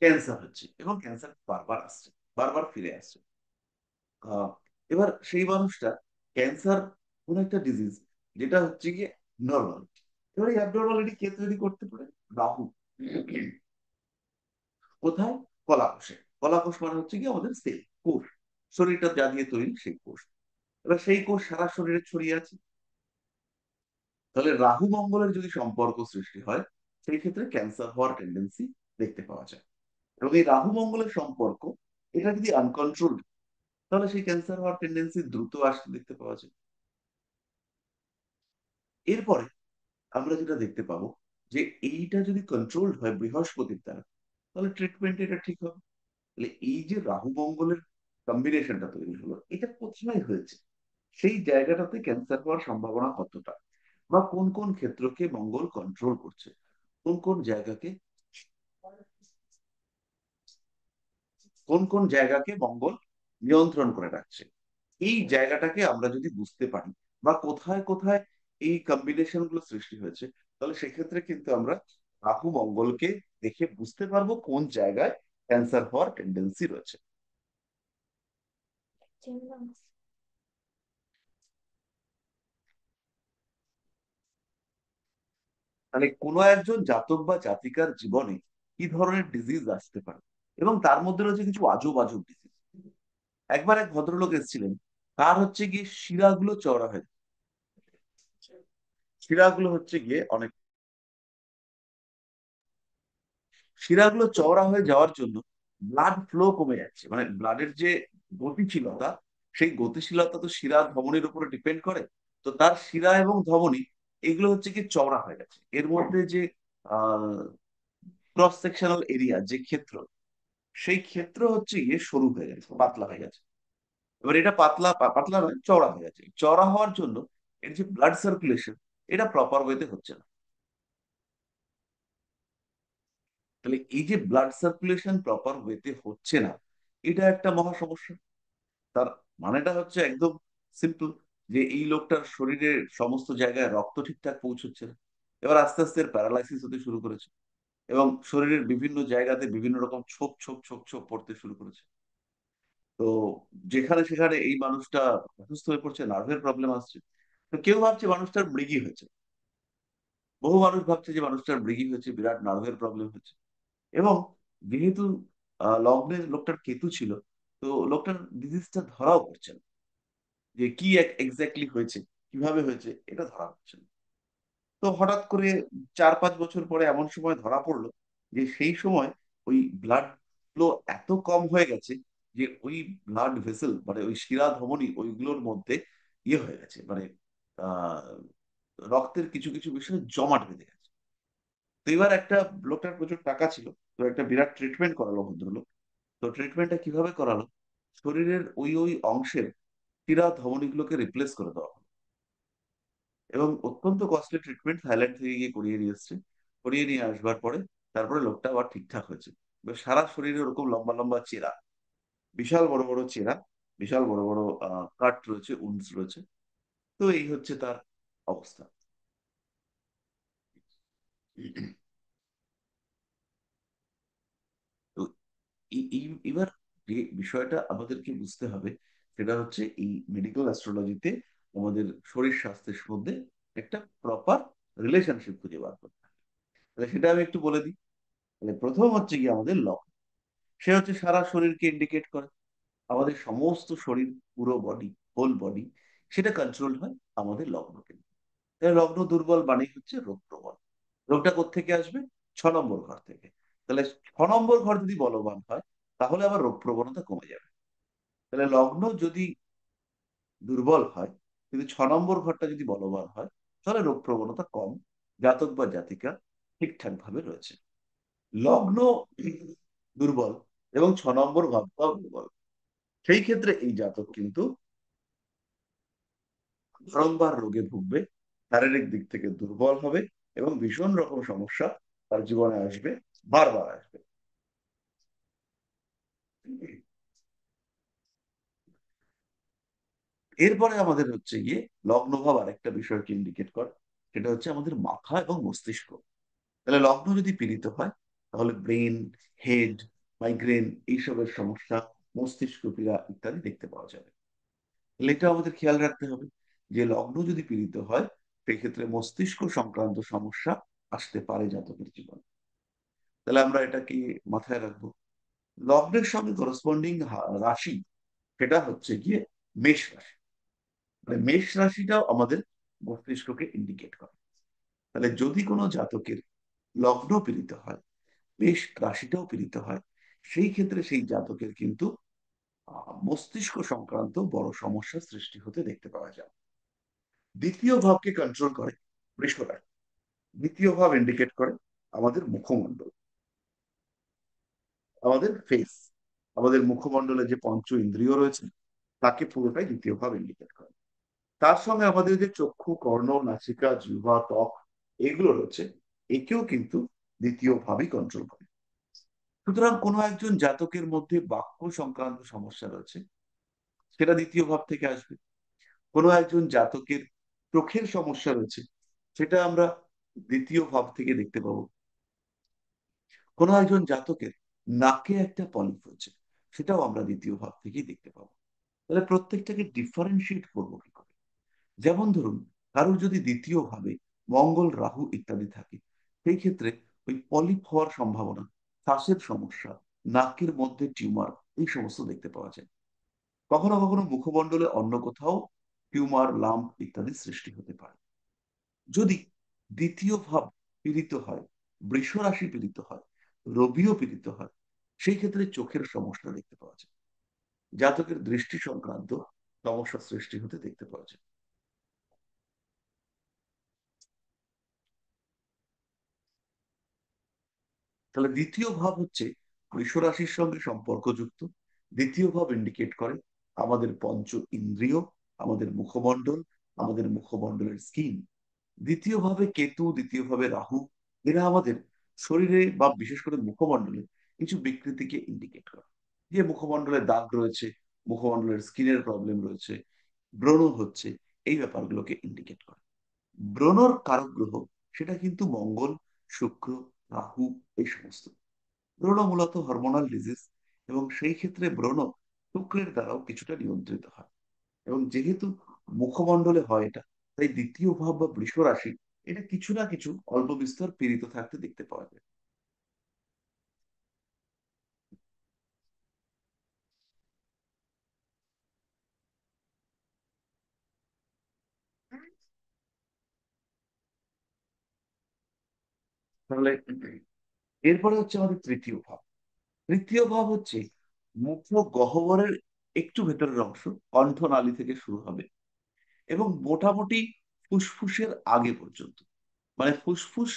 ক্যান্সার হচ্ছে, এবং ক্যান্সার বারবার আসছে, বারবার ফিরে আসছে। আহ, এবার সেই মানুষটা ক্যান্সার, কোন একটা ডিজিজ, যেটা হচ্ছে গিয়ে নর্মাল। এবার এই অ্যাবনর্মালিটি কে তৈরি করতে পারে? রাহু। কোথায়? কলাকোষে। কলাকোষ মানে হচ্ছে কি আমাদের সেল, কোষ, শরীরটা যা দিয়ে তৈরি সেই কোষ। এবার সেই কোষ সারা শরীরে ছড়িয়ে আছে। তাহলে রাহু মঙ্গলের যদি সম্পর্ক সৃষ্টি হয়, সেই ক্ষেত্রে ক্যান্সার হওয়ার টেন্ডেন্সি দেখতে পাওয়া যায়। এবং এই রাহু মঙ্গলের সম্পর্ক, এটা যদি আনকন্ট্রোলড, তাহলে সেই ক্যান্সার হওয়ার টেন্ডেন্সি দ্রুত আসতে দেখতে পাওয়া যায়। এরপরে আমরা যেটা দেখতে পাবো, যে এইটা যদি কন্ট্রোলড হয় বৃহস্পতির দ্বারা, তাহলে ট্রিটমেন্ট এটা ঠিক হবে। তাহলে এই যে রাহু মঙ্গলের কম্বিনেশনটা তৈরি হলো, এটা কোথায় হয়েছে, সেই জায়গাটাতে ক্যান্সার হওয়ার সম্ভাবনা কতটা, বা কোন কোন ক্ষেত্রকে মঙ্গল কন্ট্রোল করছে, কোন কোন জায়গাকে, কোন কোন জায়গাকে মঙ্গল নিয়ন্ত্রণ করে রাখছে, এই জায়গাটাকে আমরা যদি বুঝতে পারি, বা কোথায় কোথায় এই কম্বিনেশন গুলো সৃষ্টি হয়েছে, তাহলে সেক্ষেত্রে কিন্তু আমরা রাহু মঙ্গলকে দেখে বুঝতে পারবো কোন জায়গায় ক্যান্সার হওয়ার টেন্ডেন্সি রয়েছে। মানে কোনো একজন জাতক বা জাতিকার জীবনে কি ধরনের ডিজিজ আসতে পারে, এবং তার মধ্যে রয়েছে কিছু আজব আজব ডিজিজ। একবার এক ভদ্রলোক এসেছিলেন, তার হচ্ছে গিয়ে শিরাগুলো চওড়া হয়ে, শিরাগুলো হচ্ছে গিয়ে অনেক, শিরাগুলো চওড়া হয়ে যাওয়ার জন্য ব্লাড ফ্লো কমে যাচ্ছে, মানে ব্লাডের যে গতিশীলতা, সেই গতিশীলতা তো শিরা ধমনির উপরে ডিপেন্ড করে। তো তার শিরা এবং ধমনী এগুলো হচ্ছে কি চওড়া হয়ে গেছে, এর মধ্যে যে ক্রস সেকশনাল এরিয়া যে ক্ষেত্র, সেই ক্ষেত্র হচ্ছে গিয়ে সরু হয়ে গেছে, পাতলা হয়ে গেছে। এবার এটা পাতলা নয়, চওড়া হয়ে গেছে। চওড়া হওয়ার জন্য এর যে ব্লাড সার্কুলেশন, এটা প্রপার ওয়েতে হচ্ছে না। তাহলে এই যে ব্লাড সার্কুলেশন প্রপার ওয়েতে হচ্ছে না, এটা একটা মহা সমস্যা। তার মানেটা হচ্ছে একদম সিম্পল, যে এই লোকটার শরীরের সমস্ত জায়গায় রক্ত ঠিকঠাক পৌঁছচ্ছে না। এবার আস্তে আস্তে প্যারালাইসিস হতে শুরু করেছে, এবং শরীরের বিভিন্ন জায়গাতে বিভিন্ন রকম ছোপ ছোপ ছোপ ছোপ পড়তে শুরু করেছে। তো যেখানে সেখানে এই মানুষটা অসুস্থ হয়ে পড়ছে, নার্ভের প্রবলেম আসছে। তো কেউ ভাবছে মানুষটার মৃগী হয়েছে, বহু মানুষ ভাবছে যে মানুষটার মৃগী হয়েছে, বিরাট নার্ভের প্রবলেম হয়েছে। এবং যেহেতু লগ্নে লোকটার কেতু ছিল, তো লোকটার ডিজিজটা ধরাও পড়ছে না, যে কি এক্স্যাক্টলি হয়েছে, কিভাবে হয়েছে, এটা ধরা পড়ছে না। তো হঠাৎ করে 4-5 বছর পরে এমন সময় ধরা পড়লো যে সেই সময় ওই ব্লাড ফ্লো এত কম হয়ে গেছে, যে ওই ব্লাড ভেসেল মানে ওই শিরা ধমনী ওইগুলোর মধ্যে ইয়ে হয়ে গেছে, মানে আহ রক্তের কিছু কিছু বিষয় জমাট বেঁধে গেছে। তো এবার একটা, লোকটার প্রচুর টাকা ছিল, তো একটা বিরাট ট্রিটমেন্ট করালো ভদ্রলোক। তো ট্রিটমেন্টটা কিভাবে করালো, শরীরের ওই ওই অংশের শিরা ধমনীগুলোকে রিপ্লেস করে দেওয়া হলো। এবং অত্যন্ত কস্টলি ট্রিটমেন্ট, থাইল্যান্ড থেকে গিয়ে করিয়ে নিয়ে এসছে। করিয়ে নিয়ে আসবার পরে তারপরে লোকটা আবার ঠিকঠাক হয়েছে। এবার সারা শরীরে ওরকম লম্বা লম্বা চেরা, বিশাল বড় বড় চেরা, বিশাল বড় বড় কাট রয়েছে, উন্স রয়েছে। তো এই হচ্ছে তার অবস্থা। তো এবার যে বিষয়টা আমাদেরকে বুঝতে হবে, সেটা হচ্ছে এই মেডিকেল অ্যাস্ট্রোলজিতে আমাদের শরীর স্বাস্থ্যের মধ্যে একটা প্রপার রিলেশনশিপ খুঁজে বার করতে হবে। তাহলে সেটা আমি একটু বলে দিই। তাহলে প্রথম হচ্ছে কি আমাদের লগ্ন, সে হচ্ছে সারা শরীরকে ইন্ডিকেট করে। আমাদের সমস্ত শরীর, পুরো বডি, হোল বডি, সেটা কন্ট্রোল হয় আমাদের লগ্নকে নিয়ে। তাহলে লগ্ন দুর্বল মানেই হচ্ছে রোগ প্রবল। রোগটা কোত্থেকে আসবে? 6 নম্বর ঘর থেকে। তাহলে 6 নম্বর ঘর যদি বলবান হয়, তাহলে আবার রোগ প্রবণতা কমে যাবে। তাহলে লগ্ন যদি দুর্বল হয়, কিন্তু 6 নম্বর ঘরটা যদি বলবান হয়, তাহলে রোগ প্রবণতা কম, জাতক বা জাতিকা ঠিকঠাক ভাবে রয়েছে। লগ্ন দুর্বল এবং 6 নম্বর ভাবটাও দুর্বল, সেই ক্ষেত্রে এই জাতক কিন্তু বারংবার রোগে ভুগবে, শারীরিক দিক থেকে দুর্বল হবে, এবং ভীষণ রকম সমস্যা তার জীবনে আসবে, বারবার আসবে। এরপরে আমাদের হচ্ছে গিয়ে লগ্ন ভাব আরেকটা বিষয়কে ইন্ডিকেট করে, সেটা হচ্ছে আমাদের মাথা এবং মস্তিষ্ক। তাহলে লগ্ন যদি পীড়িত হয়, তাহলে ব্রেন, হেড, মাইগ্রেন, এইসবের সমস্যা, মস্তিষ্ক পীড়া ইত্যাদি দেখতে পাওয়া যাবে। তাহলে এটা আমাদের খেয়াল রাখতে হবে, যে লগ্ন যদি পীড়িত হয়, সেক্ষেত্রে মস্তিষ্ক সংক্রান্ত সমস্যা আসতে পারে জাতকের জীবনে। তাহলে আমরা এটাকে মাথায় রাখবো। লগ্নের সঙ্গে করসপন্ডিং রাশি, সেটা হচ্ছে গিয়ে মেষ রাশি। মানে মেষ রাশিটাও আমাদের মস্তিষ্ককে ইন্ডিকেট করে। তাহলে যদি কোনো জাতকের লগ্ন পীড়িত হয়, মেষ রাশিটাও পীড়িত হয়, সেই ক্ষেত্রে সেই জাতকের কিন্তু মস্তিষ্ক সংক্রান্ত বড় সমস্যার সৃষ্টি হতে দেখতে পাওয়া যায়। দ্বিতীয় ভাবকে কন্ট্রোল করে বৃষ রাশি। দ্বিতীয় ভাব ইন্ডিকেট করে আমাদের মুখমণ্ডল, আমাদের ফেস, আমাদের মুখমণ্ডলে যে পঞ্চ ইন্দ্রিয় রয়েছে, তাকে পুরোটাই দ্বিতীয় ভাব ইন্ডিকেট করে। তার সঙ্গে আমাদের যে চক্ষু, কর্ণ, নাসিকা, জিহ্বা, ত্বক, এগুলো রয়েছে, একেও কিন্তু দ্বিতীয় ভাবই কন্ট্রোল করে। সুতরাং কোনো একজন জাতকের মধ্যে বাক্য সংক্রান্ত সমস্যা রয়েছে, সেটা দ্বিতীয় ভাব থেকে আসবে। কোনো একজন জাতকের চোখের সমস্যা রয়েছে, সেটা আমরা দ্বিতীয় ভাব থেকে দেখতে পাবো। কোনো একজন জাতকের নাকে একটা পলিপ হচ্ছে, সেটাও আমরা দ্বিতীয় ভাব থেকেই দেখতে পাবো। তাহলে প্রত্যেকটাকে ডিফারেন্সিয়েট করবো কি করে? যেমন ধরুন, কারোর যদি দ্বিতীয় ভাবে মঙ্গল, রাহু ইত্যাদি থাকে, সেই ক্ষেত্রে ওই পলিপ হওয়ার সম্ভাবনা, শ্বাসের সমস্যা, নাকের মধ্যে টিউমার, এই সমস্ত দেখতে পাওয়া যায়। কখনো কখনো মুখমণ্ডলে অন্য কোথাও টিউমার, লাম্প ইত্যাদি সৃষ্টি হতে পারে। যদি দ্বিতীয় ভাব পীড়িত হয়, বৃষ রাশি পীড়িত হয়, রবিও পীড়িত হয়, সেই ক্ষেত্রে চোখের সমস্যা দেখতে পাওয়া যায়। জাতকের দৃষ্টি সংক্রান্ত সমস্যা সৃষ্টি হতে দেখতে পাওয়া যায়। তাহলে দ্বিতীয় ভাব হচ্ছে বৃষ রাশির সঙ্গে সম্পর্কযুক্ত। দ্বিতীয় ভাব ইন্ডিকেট করে আমাদের পঞ্চ ইন্দ্রিয়, আমাদের মুখমণ্ডল, আমাদের মুখমণ্ডলের স্কিন। দ্বিতীয় ভাবে কেতু, দ্বিতীয় ভাবে রাহু, এরা আমাদের শরীরে বা বিশেষ করে মুখমণ্ডলে কিছু বিকৃতিকে ইন্ডিকেট করে। যে মুখমণ্ডলে দাগ রয়েছে, মুখমণ্ডলের স্কিনের প্রবলেম রয়েছে, ব্রণ হচ্ছে, এই ব্যাপারগুলোকে ইন্ডিকেট করে। ব্রণর কারক গ্রহ সেটা কিন্তু মঙ্গল, শুক্র, রাহু, এই সমস্ত। ব্রণ মূলত হরমোনাল ডিজিজ, এবং সেই ক্ষেত্রে ব্রণ শুক্রের দ্বারাও কিছুটা নিয়ন্ত্রিত হয়। এবং যেহেতু মুখমণ্ডলে হয় এটা, তাই দ্বিতীয় ভাব বা বৃষ রাশি এটা কিছু না কিছু অল্প বিস্তর পীড়িত থাকতে দেখতে পাওয়া যায়। তাহলে এরপরে হচ্ছে আমাদের তৃতীয় ভাব। তৃতীয় ভাব হচ্ছে মুখ গহ্বরের একটু ভেতরের অংশ, কণ্ঠনালী থেকে শুরু হবে এবং মোটামুটি ফুসফুসের আগে পর্যন্ত। মানে ফুসফুস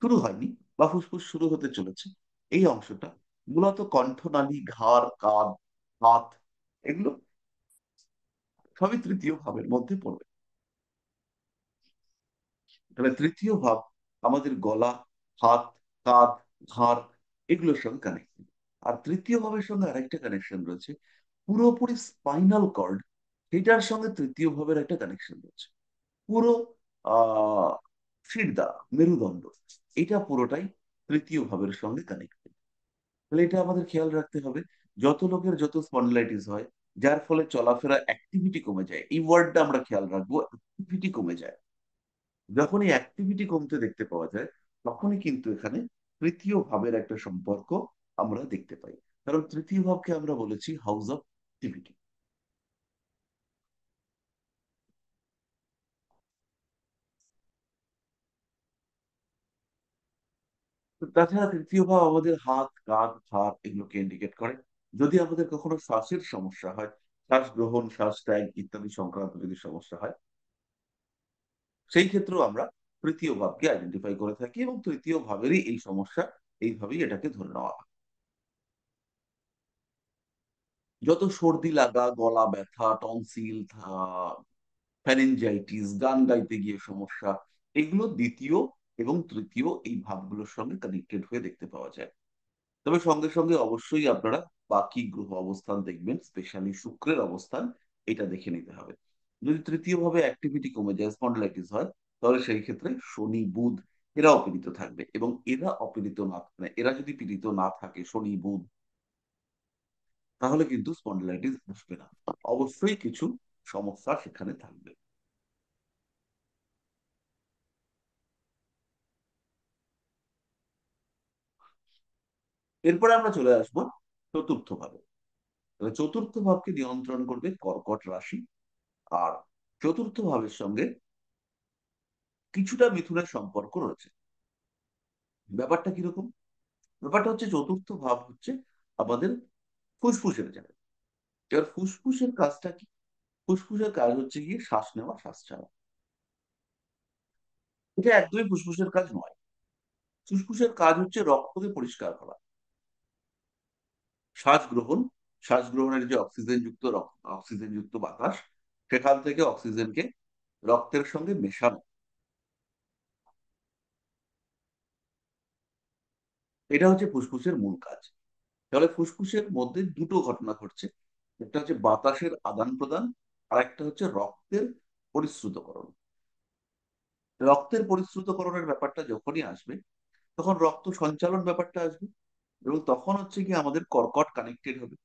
শুরু হয়নি বা ফুসফুস শুরু হতে চলেছে, এই অংশটা মূলত কণ্ঠনালী, ঘাড়, কাঁধ, হাত, এগুলো সবই তৃতীয় ভাবের মধ্যে পড়বে। তাহলে তৃতীয় ভাব আমাদের গলা, হাত, কাঁধ, ঘাড়, এগুলোর সঙ্গে কানেক্টেড। আর তৃতীয় ভাবের সঙ্গে আরেকটা কানেকশন রয়েছে, পুরোপুরি স্পাইনাল কর্ড, সেটার সঙ্গে তৃতীয় ভাবের একটা কানেকশন রয়েছে। পুরো আহ শিরদাঁড়া, মেরুদণ্ড, এটা পুরোটাই তৃতীয় ভাবের সঙ্গে কানেক্টেড। তাহলে এটা আমাদের খেয়াল রাখতে হবে। যত লোকের যত স্পন্ডিলাইটিস হয়, যার ফলে চলাফেরা অ্যাক্টিভিটি কমে যায়, এই ওয়ার্ডটা আমরা খেয়াল রাখবো, অ্যাক্টিভিটি কমে যায়। যখন এই অ্যাক্টিভিটি কমতে দেখতে পাওয়া যায়, তখনই কিন্তু এখানে তৃতীয় ভাবের একটা সম্পর্ক আমরা দেখতে পাই। কারণ তৃতীয় ভাবকে আমরা বলেছি হাউস অফ অ্যাক্টিভিটি। তাছাড়া তৃতীয় ভাব আমাদের হাত, কাঁধ, হাত, এগুলোকে ইন্ডিকেট করে। যদি আমাদের কখনো শ্বাসের সমস্যা হয়, শ্বাস গ্রহণ, শ্বাস ত্যাগ ইত্যাদি সংক্রান্ত যদি সমস্যা হয়, সেই ক্ষেত্রেও আমরা তৃতীয় ভাবকে আইডেন্টিফাই করে থাকি, এবং তৃতীয় ভাবেরই এই সমস্যা, এইভাবেই এটাকে ধরে নেওয়া হয়। যত সর্দি লাগা, গলা ব্যথা, টনসিল, ফ্যারেঞ্জাইটিস, গান গাইতে গিয়ে সমস্যা, এগুলো দ্বিতীয় এবং তৃতীয় এই ভাবগুলোর সঙ্গে কানেক্টেড হয়ে দেখতে পাওয়া যায়। তবে সঙ্গে সঙ্গে অবশ্যই আপনারা বাকি গ্রহ অবস্থান দেখবেন, স্পেশালি শুক্রের অবস্থান, এটা দেখে নিতে হবে। যদি তৃতীয় ভাবে অ্যাক্টিভিটি কমে যায়, স্পন্ডিলাইটিস হয়, তাহলে সেই ক্ষেত্রে শনি, বুধ, এরাও পীড়িত থাকবে। এবং এরা অপীড়িত না, মানে এরা যদি পীড়িত না থাকে, শনি, বুধ, তাহলে কিন্তু স্পন্ডিলাইটিস আসবে না। অবশ্যই কিছু সমস্যা সেখানে থাকবে। এরপরে আমরা চলে আসবো চতুর্থ ভাবে। তাহলে চতুর্থ ভাবকে নিয়ন্ত্রণ করবে কর্কট রাশি। আর চতুর্থ ভাবের সঙ্গে কিছুটা মিথুনের সম্পর্ক রয়েছে। ব্যাপারটা কিরকম? ব্যাপারটা হচ্ছে চতুর্থ ভাব হচ্ছে আমাদের ফুসফুসের জায়গা। এবার ফুসফুসের কাজটা কি? ফুসফুসের কাজ হচ্ছে গিয়ে শ্বাস নেওয়া, শ্বাস ছাড়া। এটা একদমই ফুসফুসের কাজ নয়। ফুসফুসের কাজ হচ্ছে রক্তকে পরিষ্কার করা, শ্বাস গ্রহণ, শ্বাস গ্রহণের যে অক্সিজেন যুক্ত অক্সিজেন যুক্ত বাতাস, সেখান থেকে অক্সিজেনকে রক্তের সঙ্গে মেশানো, এটা হচ্ছে ফুসফুসের মূল কাজ। তাহলে ফুসফুসের মধ্যে দুটো ঘটনা ঘটছে। একটা হচ্ছে বাতাসের আদান প্রদান, আর একটা হচ্ছে রক্তের পরিশ্রুতকরণ। রক্তের পরিশ্রুতকরণের ব্যাপারটা যখনই আসবে, তখন রক্ত সঞ্চালন ব্যাপারটা আসবে, এবং তখন হচ্ছে কি আমাদের কর্কট কানেক্টেড হবে।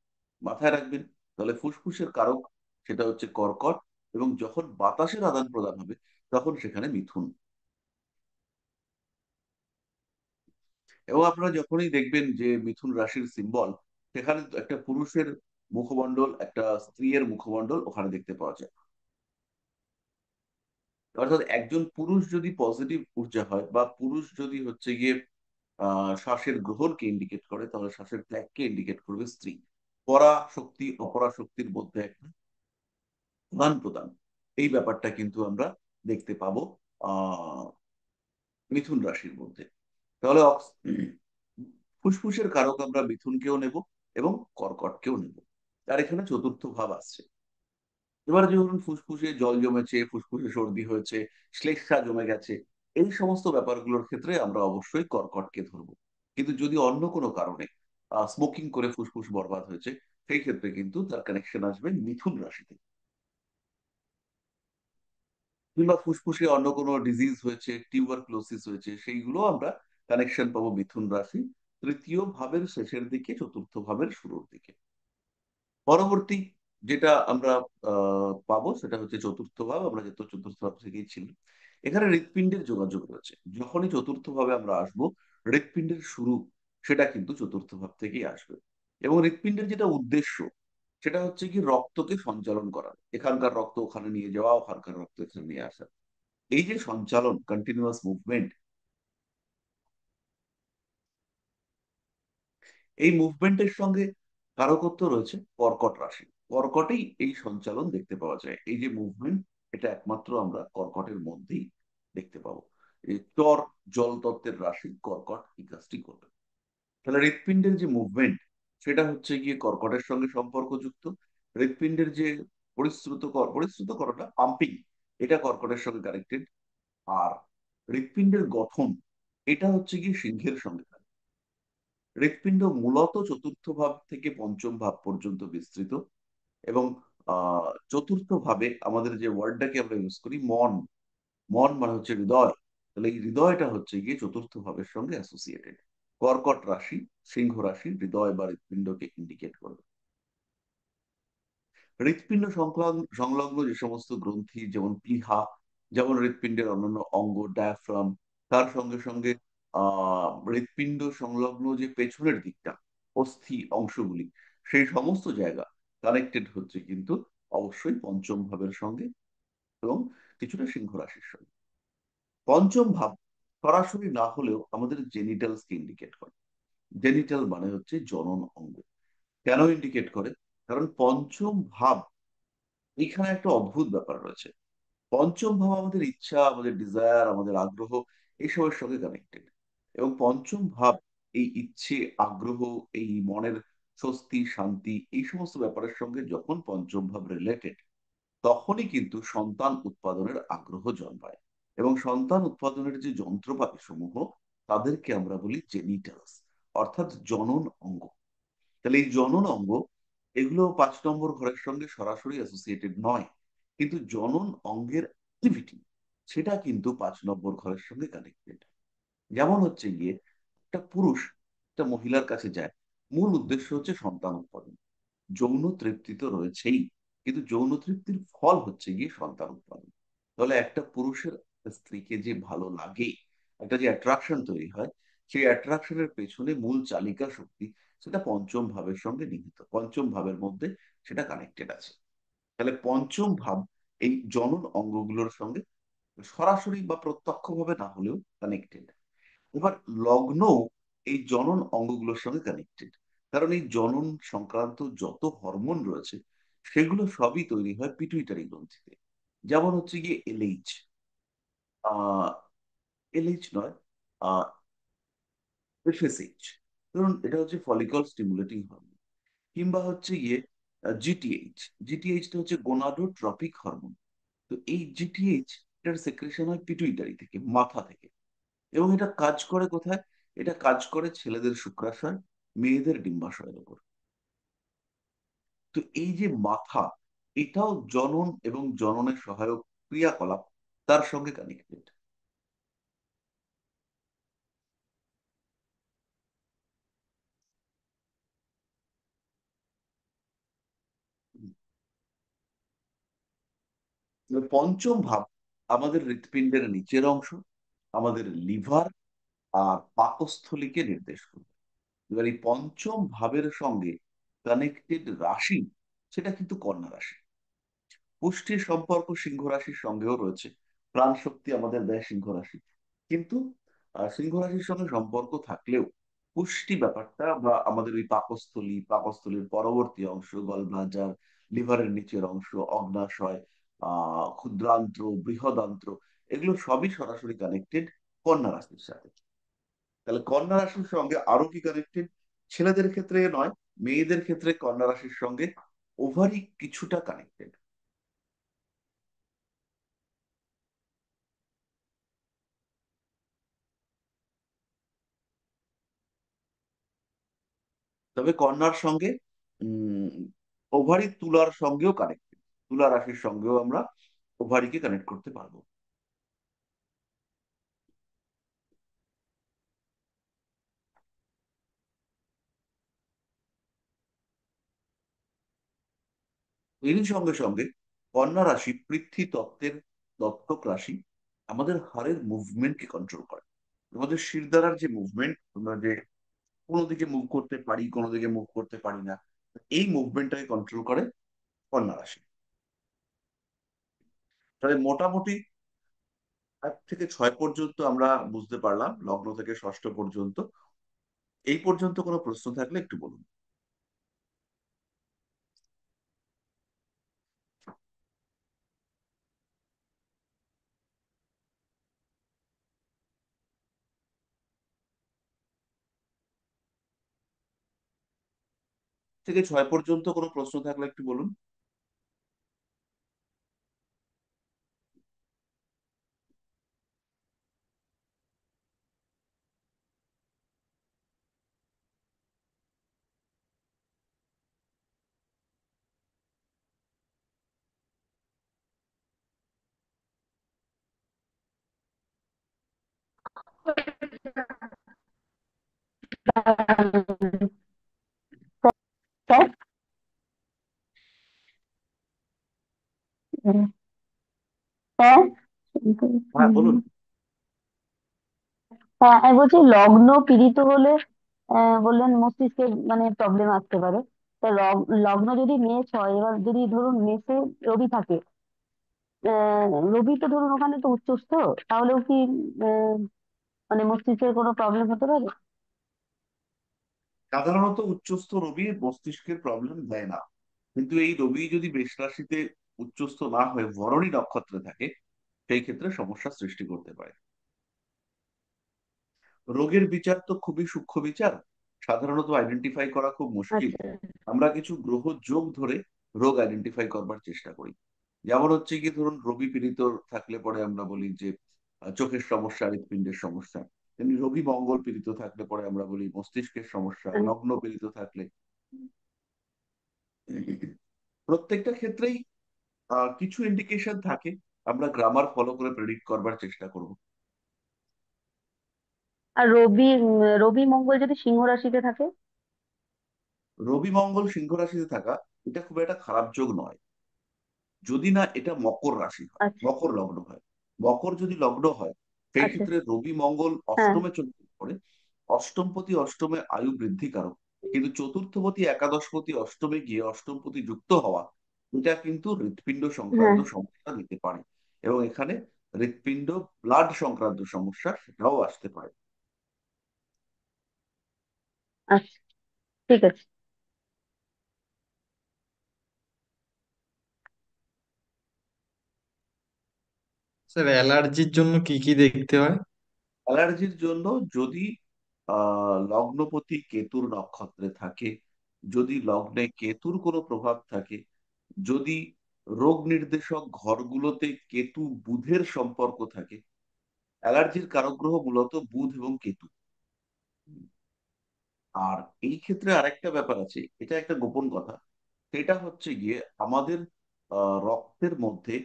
মাথায় রাখবেন। তাহলে ফুসফুসের কারক সেটা হচ্ছে কর্কট, এবং যখন বাতাসের আদান প্রদান হবে, তখন সেখানে মিথুন। এবং আপনারা যখনই দেখবেন যে মিথুন রাশির সিম্বল, সেখানে একটা পুরুষের মুখমণ্ডল, একটা স্ত্রীর মুখমণ্ডল ওখানে দেখতে পাওয়া যায়। অর্থাৎ একজন পুরুষ যদি পজিটিভ ঊর্জা হয়, বা পুরুষ যদি হচ্ছে গিয়ে শ্বাসের গ্রহণকে ইন্ডিকেট করে, তাহলে শ্বাসের ত্যাগকে ইন্ডিকেট করবে স্ত্রী। পরা শক্তি, অপরা শক্তির মধ্যে একটা প্রদান প্রদান, এই ব্যাপারটা কিন্তু আমরা দেখতে পাবো আহ মিথুন রাশির মধ্যে। তাহলে ফুসফুসের কারক আমরা মিথুনকেও নেব এবং কর্কটকেও নেব। আর এখানে চতুর্থ ভাব আসছে। এবার ধরুন ফুসফুসে জল জমেছে, ফুসফুসে সর্দি হয়েছে, শ্লেষ্মা জমে গেছে, এই সমস্ত ব্যাপারগুলোর ক্ষেত্রে আমরা অবশ্যই কর্কটকে ধরবো। কিন্তু যদি অন্য কোনো কারণে স্মোকিং করে ফুসফুস বরবাদ হয়েছে, সেই ক্ষেত্রে কিন্তু তার কানেকশন আসবে মিথুন রাশিতে। কিংবা ফুসফুসে অন্য কোনো ডিজিজ হয়েছে, টিউবারক্লোসিস হয়েছে, সেইগুলো আমরা কানেকশন পাবো মিথুন রাশি, তৃতীয় ভাবের শেষের দিকে, চতুর্থ ভাবের শুরুর দিকে। পরবর্তী যেটা আমরা পাবো সেটা হচ্ছে চতুর্থ ভাব। আমরা যেহেতু চতুর্থ ভাব থেকেই ছিলাম, এখানে হৃৎপিণ্ডের যোগাযোগ রয়েছে। যখনই চতুর্থ ভাবে আমরা আসবো, হৃৎপিণ্ডের শুরু সেটা কিন্তু চতুর্থ ভাব থেকেই আসবে। এবং হৃৎপিণ্ডের যেটা উদ্দেশ্য, সেটা হচ্ছে কি রক্তকে সঞ্চালন করা, এখানকার রক্ত ওখানে নিয়ে যাওয়া, ওখানকার রক্ত এখানে নিয়ে আসা। এই যে সঞ্চালন, কন্টিনিউয়াস মুভমেন্ট, এই মুভমেন্টের সঙ্গে কারকত্ব রয়েছে কর্কট রাশি। কর্কটেই এই সঞ্চালন দেখতে পাওয়া যায়, এই যে মুভমেন্ট, এটা একমাত্র আমরা কর্কটের মধ্যেই দেখতে পাবো। এই চর জল তত্ত্বের রাশি কর্কট এই কাজটি করবে। তাহলে হৃৎপিণ্ডের যে মুভমেন্ট, সেটা হচ্ছে গিয়ে কর্কটের সঙ্গে সম্পর্কযুক্ত। হৃৎপিণ্ডের যে পরিশ্রুত করাটা, পাম্পিং, এটা কর্কটের সঙ্গে কানেক্টেড। আর হৃৎপিণ্ডের গঠন, এটা হচ্ছে গিয়ে সিংহের সঙ্গে। হৃৎপিণ্ড মূলত চতুর্থ ভাব থেকে পঞ্চম ভাব পর্যন্ত বিস্তৃত। এবং চতুর্থ ভাবে আমাদের যে ওয়ার্ডটাকে আমরা ইউজ করি, মন, মন মানে হচ্ছে হৃদয়। তাহলে এই হৃদয়টা হচ্ছে গিয়ে চতুর্থ ভাবের সঙ্গে অ্যাসোসিয়েটেড। কর্কট রাশি, সিংহ রাশি হৃদয় বা হৃৎপিণ্ডকে ইন্ডিকেট করবে। হৃৎপিণ্ড সংলগ্ন সংলগ্ন যে সমস্ত গ্রন্থি, যেমন প্লীহা, যেমন হৃৎপিণ্ডের অন্যান্য অঙ্গ, ডায়াফ্রাম, তার সঙ্গে সঙ্গে হৃৎপিণ্ড সংলগ্ন যে পেছনের দিকটা, অস্থি অংশগুলি, সেই সমস্ত জায়গা কানেক্টেড হচ্ছে কিন্তু অবশ্যই পঞ্চম ভাবের সঙ্গে এবং কিছুটা সিংহ রাশির সঙ্গে। পঞ্চম ভাব সরাসরি না হলেও আমাদের জেনিটালস কে ইন্ডিকেট করে। জেনিটাল মানে হচ্ছে জনন অঙ্গ। কেন ইন্ডিকেট করে? কারণ পঞ্চম ভাব, এখানে একটা অদ্ভুত ব্যাপার রয়েছে। পঞ্চম ভাব আমাদের ইচ্ছা, আমাদের ডিজায়ার, আমাদের আগ্রহ, এইসবের সঙ্গে কানেক্টেড। এবং পঞ্চম ভাব এই ইচ্ছে, আগ্রহ, এই মনের স্বস্তি, শান্তি, এই সমস্ত ব্যাপারের সঙ্গে যখন পঞ্চম ভাব রিলেটেড, তখনই কিন্তু সন্তান উৎপাদনের আগ্রহ জন্মায়। এবং সন্তান উৎপাদনের যে যন্ত্রপাতি সমূহ, তাদেরকে আমরা বলি জেনিটালস, অর্থাৎ জনন অঙ্গ। তাহলে এই জনন অঙ্গ, এগুলো 5 নম্বর ঘরের সঙ্গে সরাসরি অ্যাসোসিয়েটেড নয়, কিন্তু জনন অঙ্গের অ্যাক্টিভিটি, সেটা কিন্তু 5 নম্বর ঘরের সঙ্গে কানেক্টেড। যেমন হচ্ছে গিয়ে একটা পুরুষ একটা মহিলার কাছে যায়, মূল উদ্দেশ্য হচ্ছে সন্তান উৎপাদন। যৌন তৃপ্তি তো রয়েছেই, কিন্তু যৌন তৃপ্তির ফল হচ্ছে গিয়ে সন্তান উৎপাদন। তাহলে একটা পুরুষের একটা স্ত্রীকে যে ভালো লাগে, একটা যে অ্যাট্রাকশন তৈরি হয়, সেই অ্যাট্রাকশনের পেছনে মূল চালিকা শক্তি, সেটা পঞ্চম ভাবের সঙ্গে নিহিত, পঞ্চম ভাবের মধ্যে সেটা কানেক্টেড আছে। তাহলে পঞ্চম ভাব এই জনন অঙ্গগুলোর সঙ্গে সরাসরি বা প্রত্যক্ষভাবে না হলেও কানেক্টেড। এবার লগ্ন এই জনন অঙ্গগুলোর সঙ্গে কানেক্টেড। কারণ এই জনন সংক্রান্ত যত হরমোন রয়েছে, সেগুলো সবই তৈরি হয় পিটুইটারি গ্রন্থিতে। যেমন হচ্ছে গিয়ে এলএইচ, আহ এলএইচ নয়, আহ এফএসএইচ, ধরুন এটা হচ্ছে ফলিকল স্টিমুলেটিং হরমোন। কিংবা হচ্ছে গিয়ে জিটিএইচ। জিটিএইচটা হচ্ছে গোনাডোট্রপিক হরমোন। তো এই জিটিএইচ, এটার সেক্রেশন হয় পিটুইটারি থেকে, মাথা থেকে। এবং এটা কাজ করে কোথায়? এটা কাজ করে ছেলেদের শুক্রাশয়, মেয়েদের ডিম্বাশয়ের উপর। তো এই যে মাথা, এটাও জনন এবং জননের সহায়ক ক্রিয়াকলাপ, তার সঙ্গে কানেক্টেড। পঞ্চম ভাব আমাদের হৃৎপিণ্ডের নিচের অংশ, আমাদের লিভার আর পাকস্থলীকে নির্দেশ করবে। এবার এই পঞ্চম ভাবের সঙ্গে কানেক্টেড রাশি, সেটা কিন্তু কন্যা রাশি। পুষ্টির সম্পর্ক সিংহ রাশির সঙ্গেও রয়েছে, প্রাণ শক্তি আমাদের দেয় সিংহ রাশি। কিন্তু সিংহ রাশির সঙ্গে সম্পর্ক থাকলেও পুষ্টি ব্যাপারটা, বা আমাদের ওই পাকস্থলী, পাকস্থলীর পরবর্তী অংশ, গলব্লাডার, লিভারের নিচের অংশ, অগ্নাশয়, ক্ষুদ্রান্ত্র, বৃহদান্ত্র, এগুলো সবই সরাসরি কানেক্টেড কন্যা রাশির সাথে। তাহলে কন্যা রাশির সঙ্গে আরো কি কানেক্টেড? ছেলেদের ক্ষেত্রে নয়, মেয়েদের ক্ষেত্রে কন্যা রাশির সঙ্গে ওভারি কিছুটা কানেক্টেড। তবে কন্যার সঙ্গে উম ওভারি তুলার সঙ্গেও কানেক্টেড। তুলা রাশির সঙ্গেও আমরা ওভারিকে কানেক্ট করতে পারবো। এরই সঙ্গে সঙ্গে কন্যা রাশি পৃথ্বী তত্ত্বের দত্তক রাশি, আমাদের হাড়ের মুভমেন্টকে কন্ট্রোল করে। আমাদের শিরদাঁড়ার যে মুভমেন্ট, আমরা যে কোনো দিকে মুভ করতে পারি, কোনো দিকে মুভ করতে পারি না, এই মুভমেন্টটাকে কন্ট্রোল করে কন্যা রাশি। তাহলে মোটামুটি 1 থেকে 6 পর্যন্ত আমরা বুঝতে পারলাম, লগ্ন থেকে ষষ্ঠ পর্যন্ত। এই পর্যন্ত কোনো প্রশ্ন থাকলে একটু বলুন। থেকে 6 পর্যন্ত কোনো প্রশ্ন থাকলে একটু বলুন। হ্যাঁ। হ্যাঁ বলুন। হ্যাঁ, আমি বলছি লগ্ন পীড়িত হলে বললেন মস্তিষ্কে মানে প্রবলেম আসতে পারে। তা লগ্ন যদি মেষ হয়, এবার যদি ধরুন মেষে রবি থাকে, রবি তো ধরুন ওখানে তো উচ্চস্থ, তাহলেও কি আহ, মানে মস্তিষ্কের কোনো প্রবলেম হতে পারে? সাধারণত উচ্চস্থ রবি মস্তিষ্কের প্রবলেম দেয় না, কিন্তু এই রবি যদি বৃষ রাশিতে উচ্চস্থ না হয়ে ভরণী নক্ষত্রে থাকে, সেই ক্ষেত্রে সমস্যা সৃষ্টি করতে পারে। রোগের বিচার তো খুবই সূক্ষ্ম বিচার, সাধারণত আইডেন্টিফাই করা খুব মুশকিল। আচ্ছা। আমরা কিছু গ্রহ যোগ ধরে রোগ আইডেন্টিফাই করবার চেষ্টা করি। যেমন হচ্ছে কি, ধরুন রবি পীড়িত থাকলে পরে আমরা বলি যে চোখের সমস্যা, হৃৎপিণ্ডের সমস্যা। তেমনি রবি মঙ্গল পীড়িত থাকলে পরে আমরা বলি মস্তিষ্কের সমস্যা। হ্যাঁ। লগ্ন পীড়িত থাকলে প্রত্যেকটা ক্ষেত্রেই কিছু ইন্ডিকেশন থাকে, আমরা গ্রামার ফলো করে প্রেডিক্ট করবার চেষ্টা করব। আর রবি মঙ্গল যদি সিংহ রাশিতে থাকে? রবি মঙ্গল সিংহ রাশিতে থাকা, এটা খুব একটা খারাপ যোগ নয়, যদি না এটা মকর রাশি হয়, আচ্ছা। মকর লগ্ন হয়। মকর যদি লগ্ন হয়, সেই আচ্ছা। ক্ষেত্রে রবি মঙ্গল হ্যাঁ। অষ্টমে চলে পড়ে। অষ্টমপতি অষ্টমে আয়ু বৃদ্ধি কারক, কিন্তু চতুর্থপতি একাদশপতি অষ্টমে গিয়ে অষ্টমপতি যুক্ত হওয়া, এটা কিন্তু হৃৎপিণ্ড হ্যাঁ। সংক্রান্ত সমস্যা দিতে পারে। এবং এখানে হৃৎপিণ্ড, ব্লাড সংক্রান্ত সমস্যা সেটাও আসতে পারে। আচ্ছা, ঠিক আছে। স্যার, অ্যালার্জির জন্য কি কি দেখতে হয়? অ্যালার্জির জন্য যদি লগ্নপতি কেতুর নক্ষত্রে থাকে, যদি লগ্নে কেতুর কোনো প্রভাব থাকে, যদি রোগ নির্দেশক ঘরগুলোতে কেতু বুধের সম্পর্ক থাকে। অ্যালার্জির কারক গ্রহ মূলত বুধ এবং কেতু। আর এই ক্ষেত্রে আরেকটা ব্যাপার আছে, এটা একটা গোপন কথা। সেটা হচ্ছে গিয়ে আমাদের রক্তের মধ্যে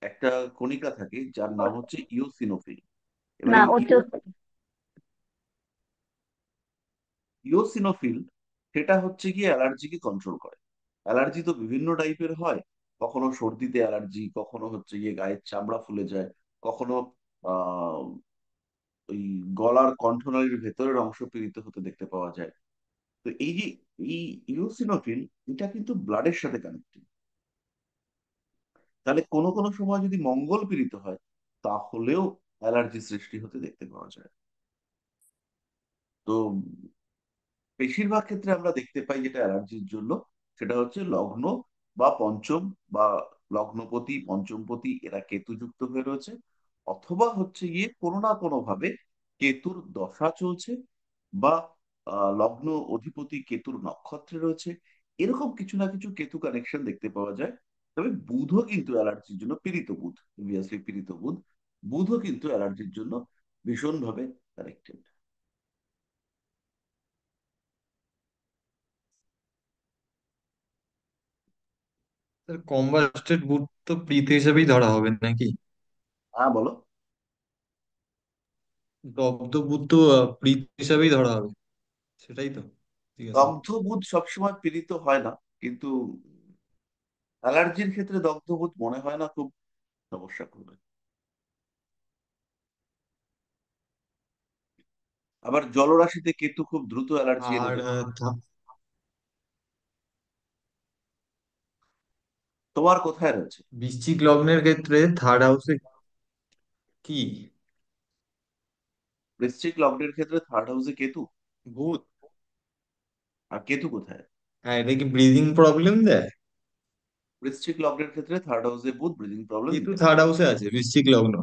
একটা কণিকা থাকে যার নাম হচ্ছে ইওসিনোফিল। এবার না, এই উচ্চ। ইওসিনোফিল, সেটা হচ্ছে গিয়ে অ্যালার্জিকে কন্ট্রোল করে। অ্যালার্জি তো বিভিন্ন টাইপের হয়, কখনো সর্দিতে অ্যালার্জি, কখনো হচ্ছে গিয়ে গায়ের চামড়া ফুলে যায়, কখনো আহ ওই গলার কণ্ঠনালীর ভেতরের অংশ পীড়িত হতে দেখতে পাওয়া যায়। তো এই যে এই ইওসিনোফিল, এটা কিন্তু ব্লাডের সাথে কানেক্টেড। তাহলে কোনো কোনো সময় যদি মঙ্গল পীড়িত হয়, তাহলেও অ্যালার্জি সৃষ্টি হতে দেখতে পাওয়া যায়। তো বেশিরভাগ ক্ষেত্রে আমরা দেখতে পাই যেটা অ্যালার্জির জন্য, সেটা হচ্ছে লগ্ন বা পঞ্চম, বা লগ্নপতি পঞ্চমপতি এরা কেতুযুক্ত হয়ে রয়েছে, অথবা হচ্ছে গিয়ে কোনো না কোনো ভাবে কেতুর দশা চলছে, বা লগ্ন অধিপতি কেতুর নক্ষত্রে রয়েছে, এরকম কিছু না কিছু কেতু কানেকশন দেখতে পাওয়া যায়। তবে বুধও কিন্তু অ্যালার্জির জন্য, পীড়িত বুধ, অবভিয়াসলি পীড়িত বুধ, বুধও কিন্তু অ্যালার্জির জন্য ভীষণভাবে কানেক্টেড। স্যার কম্বাস্টেড বুট তো প্রীত হিসেবেই ধরা হবে নাকি? হ্যাঁ, বলো। দগ্ধ বুট তো প্রীত হিসাবেই ধরা হবে, সেটাই তো জিজ্ঞাসা দগ্ধ করছি। বুধ সবসময় পীড়িত হয় না, কিন্তু অ্যালার্জির ক্ষেত্রে দগ্ধ বুধ মনে হয় না খুব সমস্যা করবে। আবার জলরাশিতে কেতু খুব দ্রুত অ্যালার্জি এনে আর দেয়। তোমার কোথায় রয়েছে? বৃশ্চিক লগ্নের ক্ষেত্রে থার্ড হাউসে কি? বৃশ্চিক লগ্নের ক্ষেত্রে থার্ড হাউসে কেতু। ভূত? আর কেতু কোথায়? হ্যাঁ, এটা কি ব্রিদিং প্রবলেম দেয়? বৃশ্চিক লগ্নের ক্ষেত্রে থার্ড হাউসে বুধ ব্রিদিং প্রবলেম কেতু দিতে পারে। থার্ড হাউসে আছে বৃশ্চিক লগ্ন?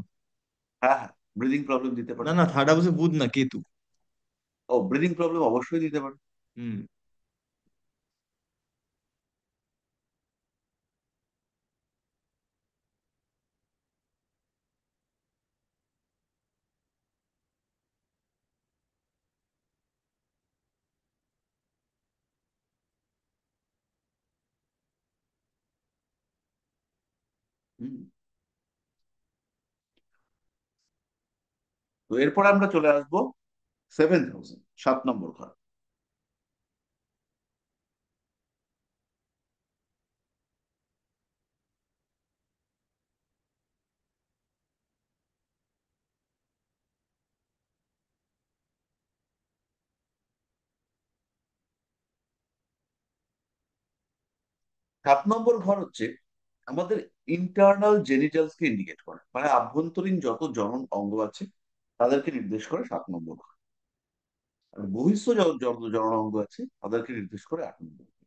হ্যাঁ, হ্যাঁ, ব্রিদিং প্রবলেম দিতে না পারে। না, থার্ড হাউসে বুধ না, কেতু। ও, ব্রিদিং প্রবলেম অবশ্যই দিতে পারে। হুম। হুম। তো এরপরে আমরা চলে আসবো 7th হাউসে, 7 নম্বর ঘর। 7 নম্বর ঘর হচ্ছে আমাদের ইন্টারনাল জেনিটালস কে ইন্ডিকেট করে, মানে আভ্যন্তরীণ যত জনন অঙ্গ আছে তাদেরকে নির্দেশ করে 7 নম্বর ঘর। আর বহিঃস্থ যত জনন অঙ্গ আছে তাদেরকে নির্দেশ করে 8 নম্বর ঘর।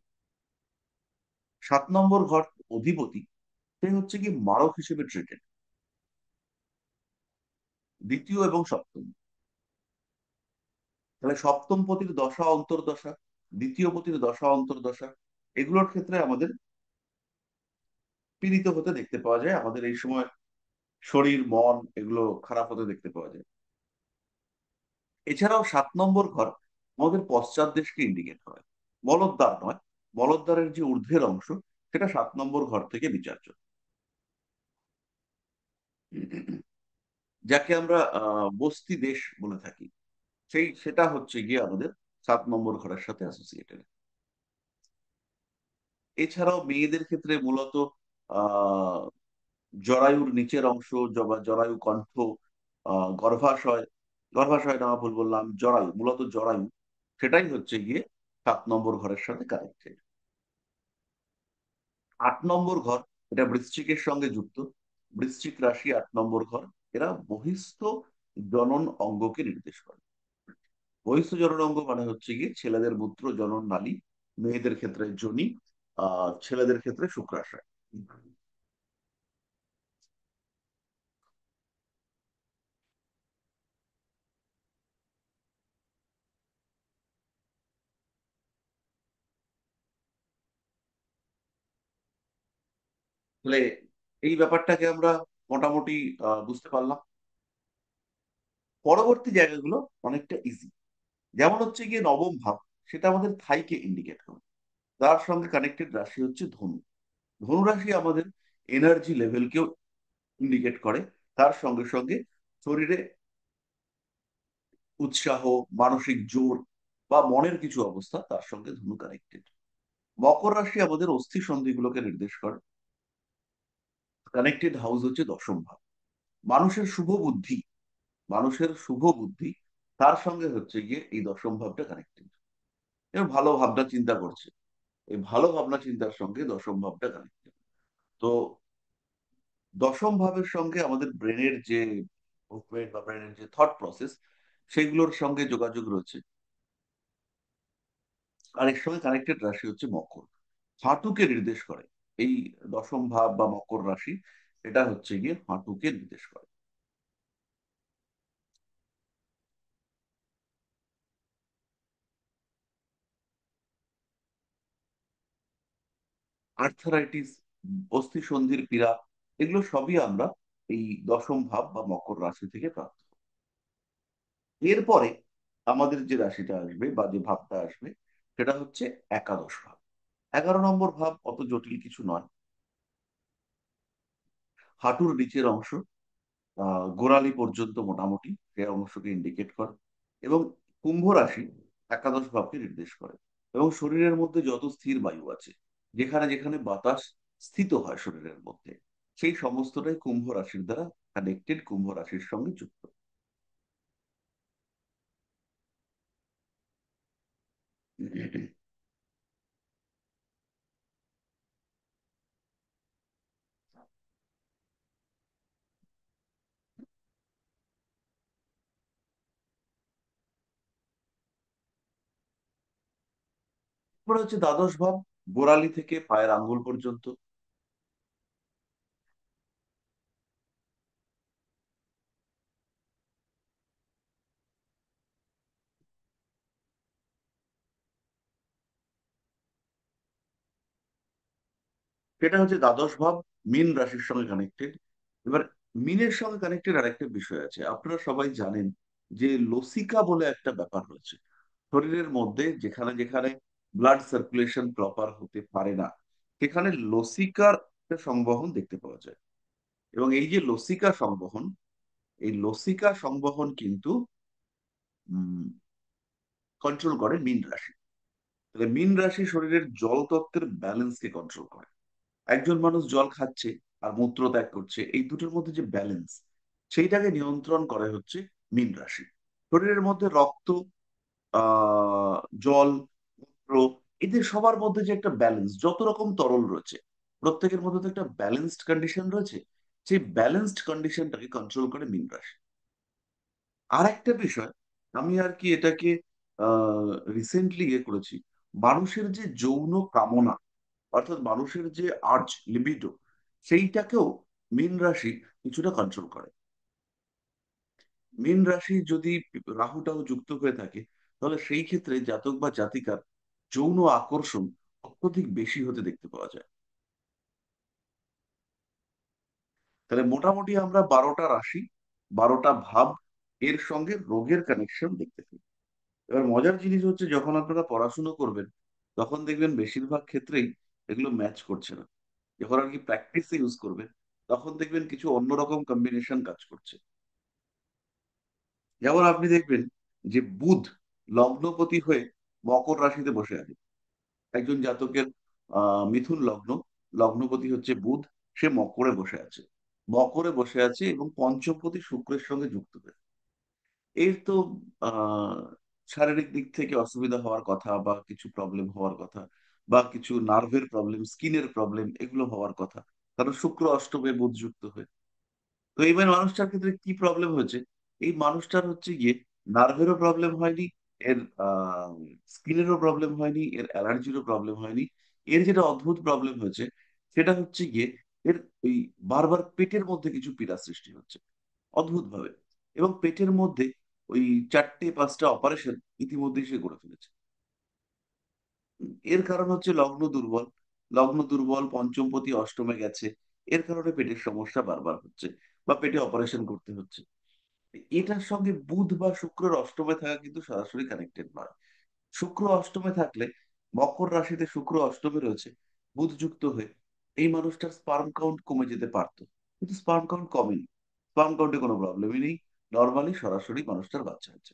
7 নম্বর ঘর অধিপতি, সে হচ্ছে কি মারক হিসেবে ট্রিটেড, দ্বিতীয় এবং সপ্তম। তাহলে সপ্তম পতির দশা অন্তর্দশা, দ্বিতীয় পতির দশা অন্তর্দশা, এগুলোর ক্ষেত্রে আমাদের পীড়িত হতে দেখতে পাওয়া যায়, আমাদের এই সময় শরীর মন এগুলো খারাপ হতে দেখতে পাওয়া যায়। এছাড়াও 7 নম্বর ঘর আমাদের পশ্চাৎ দেশকে ইন্ডিকেট করে, মলদ্বার নয়, মলদ্বারের যে ঊর্ধ্বের অংশ সেটা 7 নম্বর ঘর থেকে বিচার্য, যাকে আমরা বস্তি দেশ বলে থাকি, সেটা হচ্ছে গিয়ে আমাদের 7 নম্বর ঘরের সাথে অ্যাসোসিয়েটেড। এছাড়াও মেয়েদের ক্ষেত্রে মূলত আহ জরায়ুর নিচের অংশ, বা জরায়ু কণ্ঠ, গর্ভাশয়, গর্ভাশয় না, ভুল বললাম, জরায়ু, মূলত জরায়ু, সেটাই হচ্ছে গিয়ে 7 নম্বর ঘরের সাথে কানেক্টেড। 8 নম্বর ঘর, এটা বৃশ্চিকের সঙ্গে যুক্ত, বৃশ্চিক রাশি 8 নম্বর ঘর, এরা বহিস্থ জনন অঙ্গকে নির্দেশ করে। বহিস্থ জনন অঙ্গ মানে হচ্ছে গিয়ে ছেলেদের মূত্র জনন নালী, মেয়েদের ক্ষেত্রে যোনি, ছেলেদের ক্ষেত্রে শুক্রাশয়। তাহলে এই ব্যাপারটাকে আমরা মোটামুটি বুঝতে পারলাম। পরবর্তী জায়গাগুলো অনেকটা ইজি, যেমন হচ্ছে গিয়ে নবম ভাব, সেটা আমাদের থাইকে ইন্ডিকেট করে। তার সঙ্গে কানেক্টেড রাশি হচ্ছে ধনু। ধনু রাশি আমাদের এনার্জি লেভেলকেও ইন্ডিকেট করে, তার সঙ্গে সঙ্গে শরীরে উৎসাহ, মানসিক জোর বা মনের কিছু অবস্থা, তার সঙ্গে ধনু কানেক্টেড। মকর রাশি আমাদের অস্থি সন্ধিগুলোকে নির্দেশ করে, কানেক্টেড হাউস হচ্ছে দশম ভাব। মানুষের শুভ বুদ্ধি, মানুষের শুভ বুদ্ধি, তার সঙ্গে হচ্ছে গিয়ে এই দশম ভাবটা কানেক্টেড। এবার ভালো ভাবনা চিন্তা করছে, এই ভালো ভাবনা চিন্তার সঙ্গে দশম ভাবটা কানেক্টেড। তো দশম ভাবের সঙ্গে আমাদের ব্রেনের যে মুভমেন্ট বা ব্রেনের যে থট প্রসেস, সেগুলোর সঙ্গে যোগাযোগ রয়েছে। আর এর সঙ্গে কানেক্টেড রাশি হচ্ছে মকর, হাঁটুকে নির্দেশ করে। এই দশম ভাব বা মকর রাশি, এটা হচ্ছে গিয়ে হাঁটুকে নির্দেশ করে। আর্থারাইটিস, অস্থি সন্ধির পীড়া, এগুলো সবই আমরা এই দশম ভাব বা মকর রাশি থেকে প্রাপ্ত হই। এরপরে আমাদের যে রাশিটা আসবে বা যে ভাবটা আসবে সেটা হচ্ছে একাদশ ভাব। 11 নম্বর ভাব অত জটিল কিছু নয়, হাঁটুর নিচের অংশ, গোড়ালি পর্যন্ত মোটামুটি সেই অংশকে ইন্ডিকেট করে, এবং কুম্ভ রাশি একাদশ ভাবকে নির্দেশ করে। এবং শরীরের মধ্যে যত স্থির বায়ু আছে, যেখানে যেখানে বাতাস স্থিত হয় শরীরের মধ্যে, সেই সমস্তটাই কুম্ভ রাশির দ্বারা কানেক্টেড, কুম্ভ রাশির সঙ্গে যুক্ত। এরপরে হচ্ছে দ্বাদশ ভাব, গোড়ালি থেকে পায়ের আঙ্গুল পর্যন্ত। সেটা হচ্ছে দ্বাদশ ভাব, মীন রাশির সঙ্গে কানেক্টেড। এবার মীনের সঙ্গে কানেক্টেড আরেকটা বিষয় আছে, আপনারা সবাই জানেন যে লসিকা বলে একটা ব্যাপার রয়েছে শরীরের মধ্যে, যেখানে যেখানে ব্লাড সার্কুলেশন প্রপার হতে পারে না, সেখানে লসিকার একটা সংবহন দেখতে পাওয়া যায়। এবং এই যে লসিকা সংবহন, এই লসিকা সংবহন কিন্তু কন্ট্রোল করে মীন রাশি। তাহলে মীন রাশি শরীরের জল তত্ত্বের ব্যালেন্সকে কন্ট্রোল করে। একজন মানুষ জল খাচ্ছে আর মূত্র ত্যাগ করছে, এই দুটোর মধ্যে যে ব্যালেন্স, সেইটাকে নিয়ন্ত্রণ করে হচ্ছে মীন রাশি। শরীরের মধ্যে রক্ত, আহ জল, মূত্র, এদের সবার মধ্যে যে একটা ব্যালেন্স, যত রকম তরল রয়েছে প্রত্যেকের মধ্যে তো একটা ব্যালেন্সড কন্ডিশন রয়েছে, সেই ব্যালেন্সড কন্ডিশনটাকে কন্ট্রোল করে মীন রাশি। আর একটা বিষয়, আমি আর কি এটাকে রিসেন্টলি ইয়ে করেছি, মানুষের যে যৌন কামনা, অর্থাৎ মানুষের যে আর্জ লিবিডো, সেইটাকেও মীন রাশি কিছুটা কন্ট্রোল করে। মীন রাশি যদি রাহুটাও যুক্ত হয়ে থাকে, তাহলে সেই ক্ষেত্রে জাতক বা জাতিকার যৌন আকর্ষণ অত্যধিক বেশি হতে দেখতে পাওয়া যায়। তাহলে মোটামুটি আমরা 12টা রাশি, 12টা ভাব, এর সঙ্গে রোগের কানেকশন দেখতে পাই। এবার মজার জিনিস হচ্ছে, যখন আপনারা পড়াশুনো করবেন তখন দেখবেন বেশিরভাগ ক্ষেত্রেই এগুলো ম্যাচ করছে না। যখন আর কি প্র্যাকটিসে ইউজ করবেন তখন দেখবেন কিছু অন্যরকম কম্বিনেশন কাজ করছে। যেমন আপনি দেখবেন যে বুধ লগ্নপতি হয়ে মকর রাশিতে বসে আছে। একজন জাতকের মিথুন লগ্ন, লগ্নপতি হচ্ছে বুধ, সে মকরে বসে আছে। মকরে বসে আছে এবং পঞ্চমপতি শুক্রের সঙ্গে যুক্ত হয়েছে। এর তো আহ শারীরিক দিক থেকে অসুবিধা হওয়ার কথা, বা কিছু প্রবলেম হওয়ার কথা, বা কিছু নার্ভের প্রবলেম, স্কিনের প্রবলেম, এগুলো হওয়ার কথা, কারণ শুক্র অষ্টমে বুধ যুক্ত হয়ে। তো এইবার মানুষটার ক্ষেত্রে কি প্রবলেম হয়েছে, এই মানুষটার হচ্ছে গিয়ে নার্ভেরও প্রবলেম হয়নি, এর স্কিনেরও প্রবলেম হয়নি, এর অ্যালার্জিরও প্রবলেম হয়নি। এর যেটা অদ্ভুত প্রবলেম হয়েছে সেটা হচ্ছে গিয়ে এর ওই বারবার পেটের মধ্যে কিছু পীড়া সৃষ্টি হচ্ছে অদ্ভুত ভাবে। এবং পেটের মধ্যে ওই 4টে 5টা অপারেশন ইতিমধ্যেই সে করে ফেলেছে। এর কারণ হচ্ছে লগ্ন দুর্বল, লগ্ন দুর্বল, পঞ্চমপতি অষ্টমে গেছে, এর কারণে পেটের সমস্যা বারবার হচ্ছে বা পেটে অপারেশন করতে হচ্ছে। এটার সঙ্গে বুধ বা শুক্রের অষ্টমে থাকা কিন্তু সরাসরি কানেক্টেড নয়। শুক্র অষ্টমে থাকলে, মকর রাশিতে শুক্র অষ্টমে রয়েছে বুধ যুক্ত হয়ে, এই মানুষটার স্পার্ম কাউন্ট কমে যেতে পারতো, কিন্তু স্পার্ম কাউন্ট কমেনি। স্পার্ম কাউন্টে কোনো প্রবলেমই নেই, নর্মালি সরাসরি মানুষটার বাচ্চা হচ্ছে।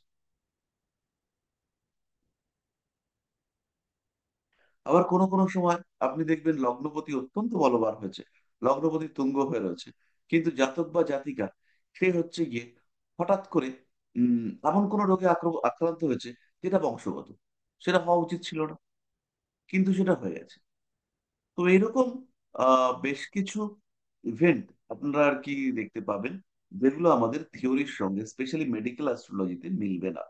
আবার কোনো কোনো সময় আপনি দেখবেন লগ্নপতি অত্যন্ত বলবান হয়েছে, লগ্নপতি তুঙ্গ হয়ে রয়েছে, কিন্তু জাতক বা জাতিকা সে হচ্ছে গিয়ে হঠাৎ করে এমন কোনো রোগে আক্রান্ত হয়েছে যেটা বংশগত, সেটা হওয়া উচিত ছিল না, কিন্তু সেটা হয়ে গেছে। তো এরকম বেশ কিছু ইভেন্ট আপনারা আর কি দেখতে পাবেন, যেগুলো আমাদের থিওরির সঙ্গে, স্পেশালি মেডিকেল অ্যাস্ট্রোলজিতে মিলবে না।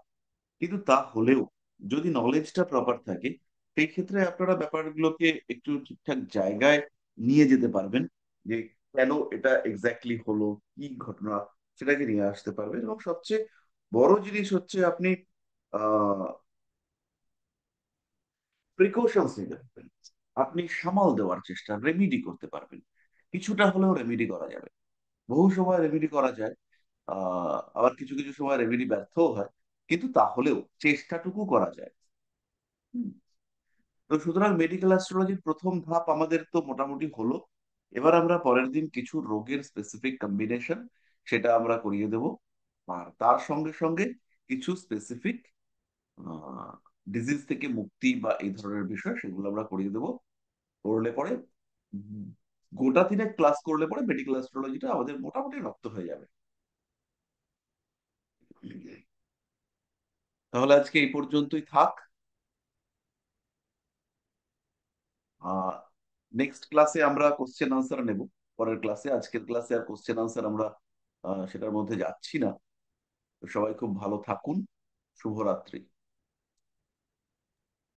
কিন্তু তা হলেও যদি নলেজটা প্রপার থাকে, সেই ক্ষেত্রে আপনারা ব্যাপারগুলোকে একটু ঠিকঠাক জায়গায় নিয়ে যেতে পারবেন, যে কেন এটা এক্স্যাক্টলি হলো, কি ঘটনা, সেটাকে নিয়ে আসতে পারবেন। এবং সবচেয়ে বড় জিনিস হচ্ছে আপনি আহ প্রিকশনস নিতে পারবেন। আপনি সামাল দেওয়ার চেষ্টা, রেমিডি করতে পারবেন। কিছুটা হলেও রেমিডি করা যাবে। বহু সময় রেমিডি করা যায়, আবার কিছু কিছু সময় রেমিডি ব্যর্থও হয়, কিন্তু তাহলেও চেষ্টাটুকু করা যায়। হুম। তো সুতরাং মেডিকেল অ্যাস্ট্রোলজির প্রথম ধাপ আমাদের তো মোটামুটি হলো। এবার আমরা পরের দিন কিছু রোগের স্পেসিফিক কম্বিনেশন সেটা আমরা করিয়ে দেব। আর তার সঙ্গে সঙ্গে কিছু স্পেসিফিক ডিজিজ থেকে মুক্তি বা এই ধরনের বিষয় সেগুলো আমরা করিয়ে দেবো। করলে পরে উম, গোটা দিনে ক্লাস করলে পরে মেডিকেল অ্যাস্ট্রোলজিটা আমাদের মোটামুটি রপ্ত হয়ে যাবে। তাহলে আজকে এই পর্যন্তই থাক। নেক্সট ক্লাসে আমরা কোশ্চেন আনসার নেব। পরের ক্লাসে, আজকের ক্লাসে আর কোশ্চেন আনসার আমরা সেটার মধ্যে যাচ্ছি না। তো সবাই খুব ভালো থাকুন। শুভরাত্রি।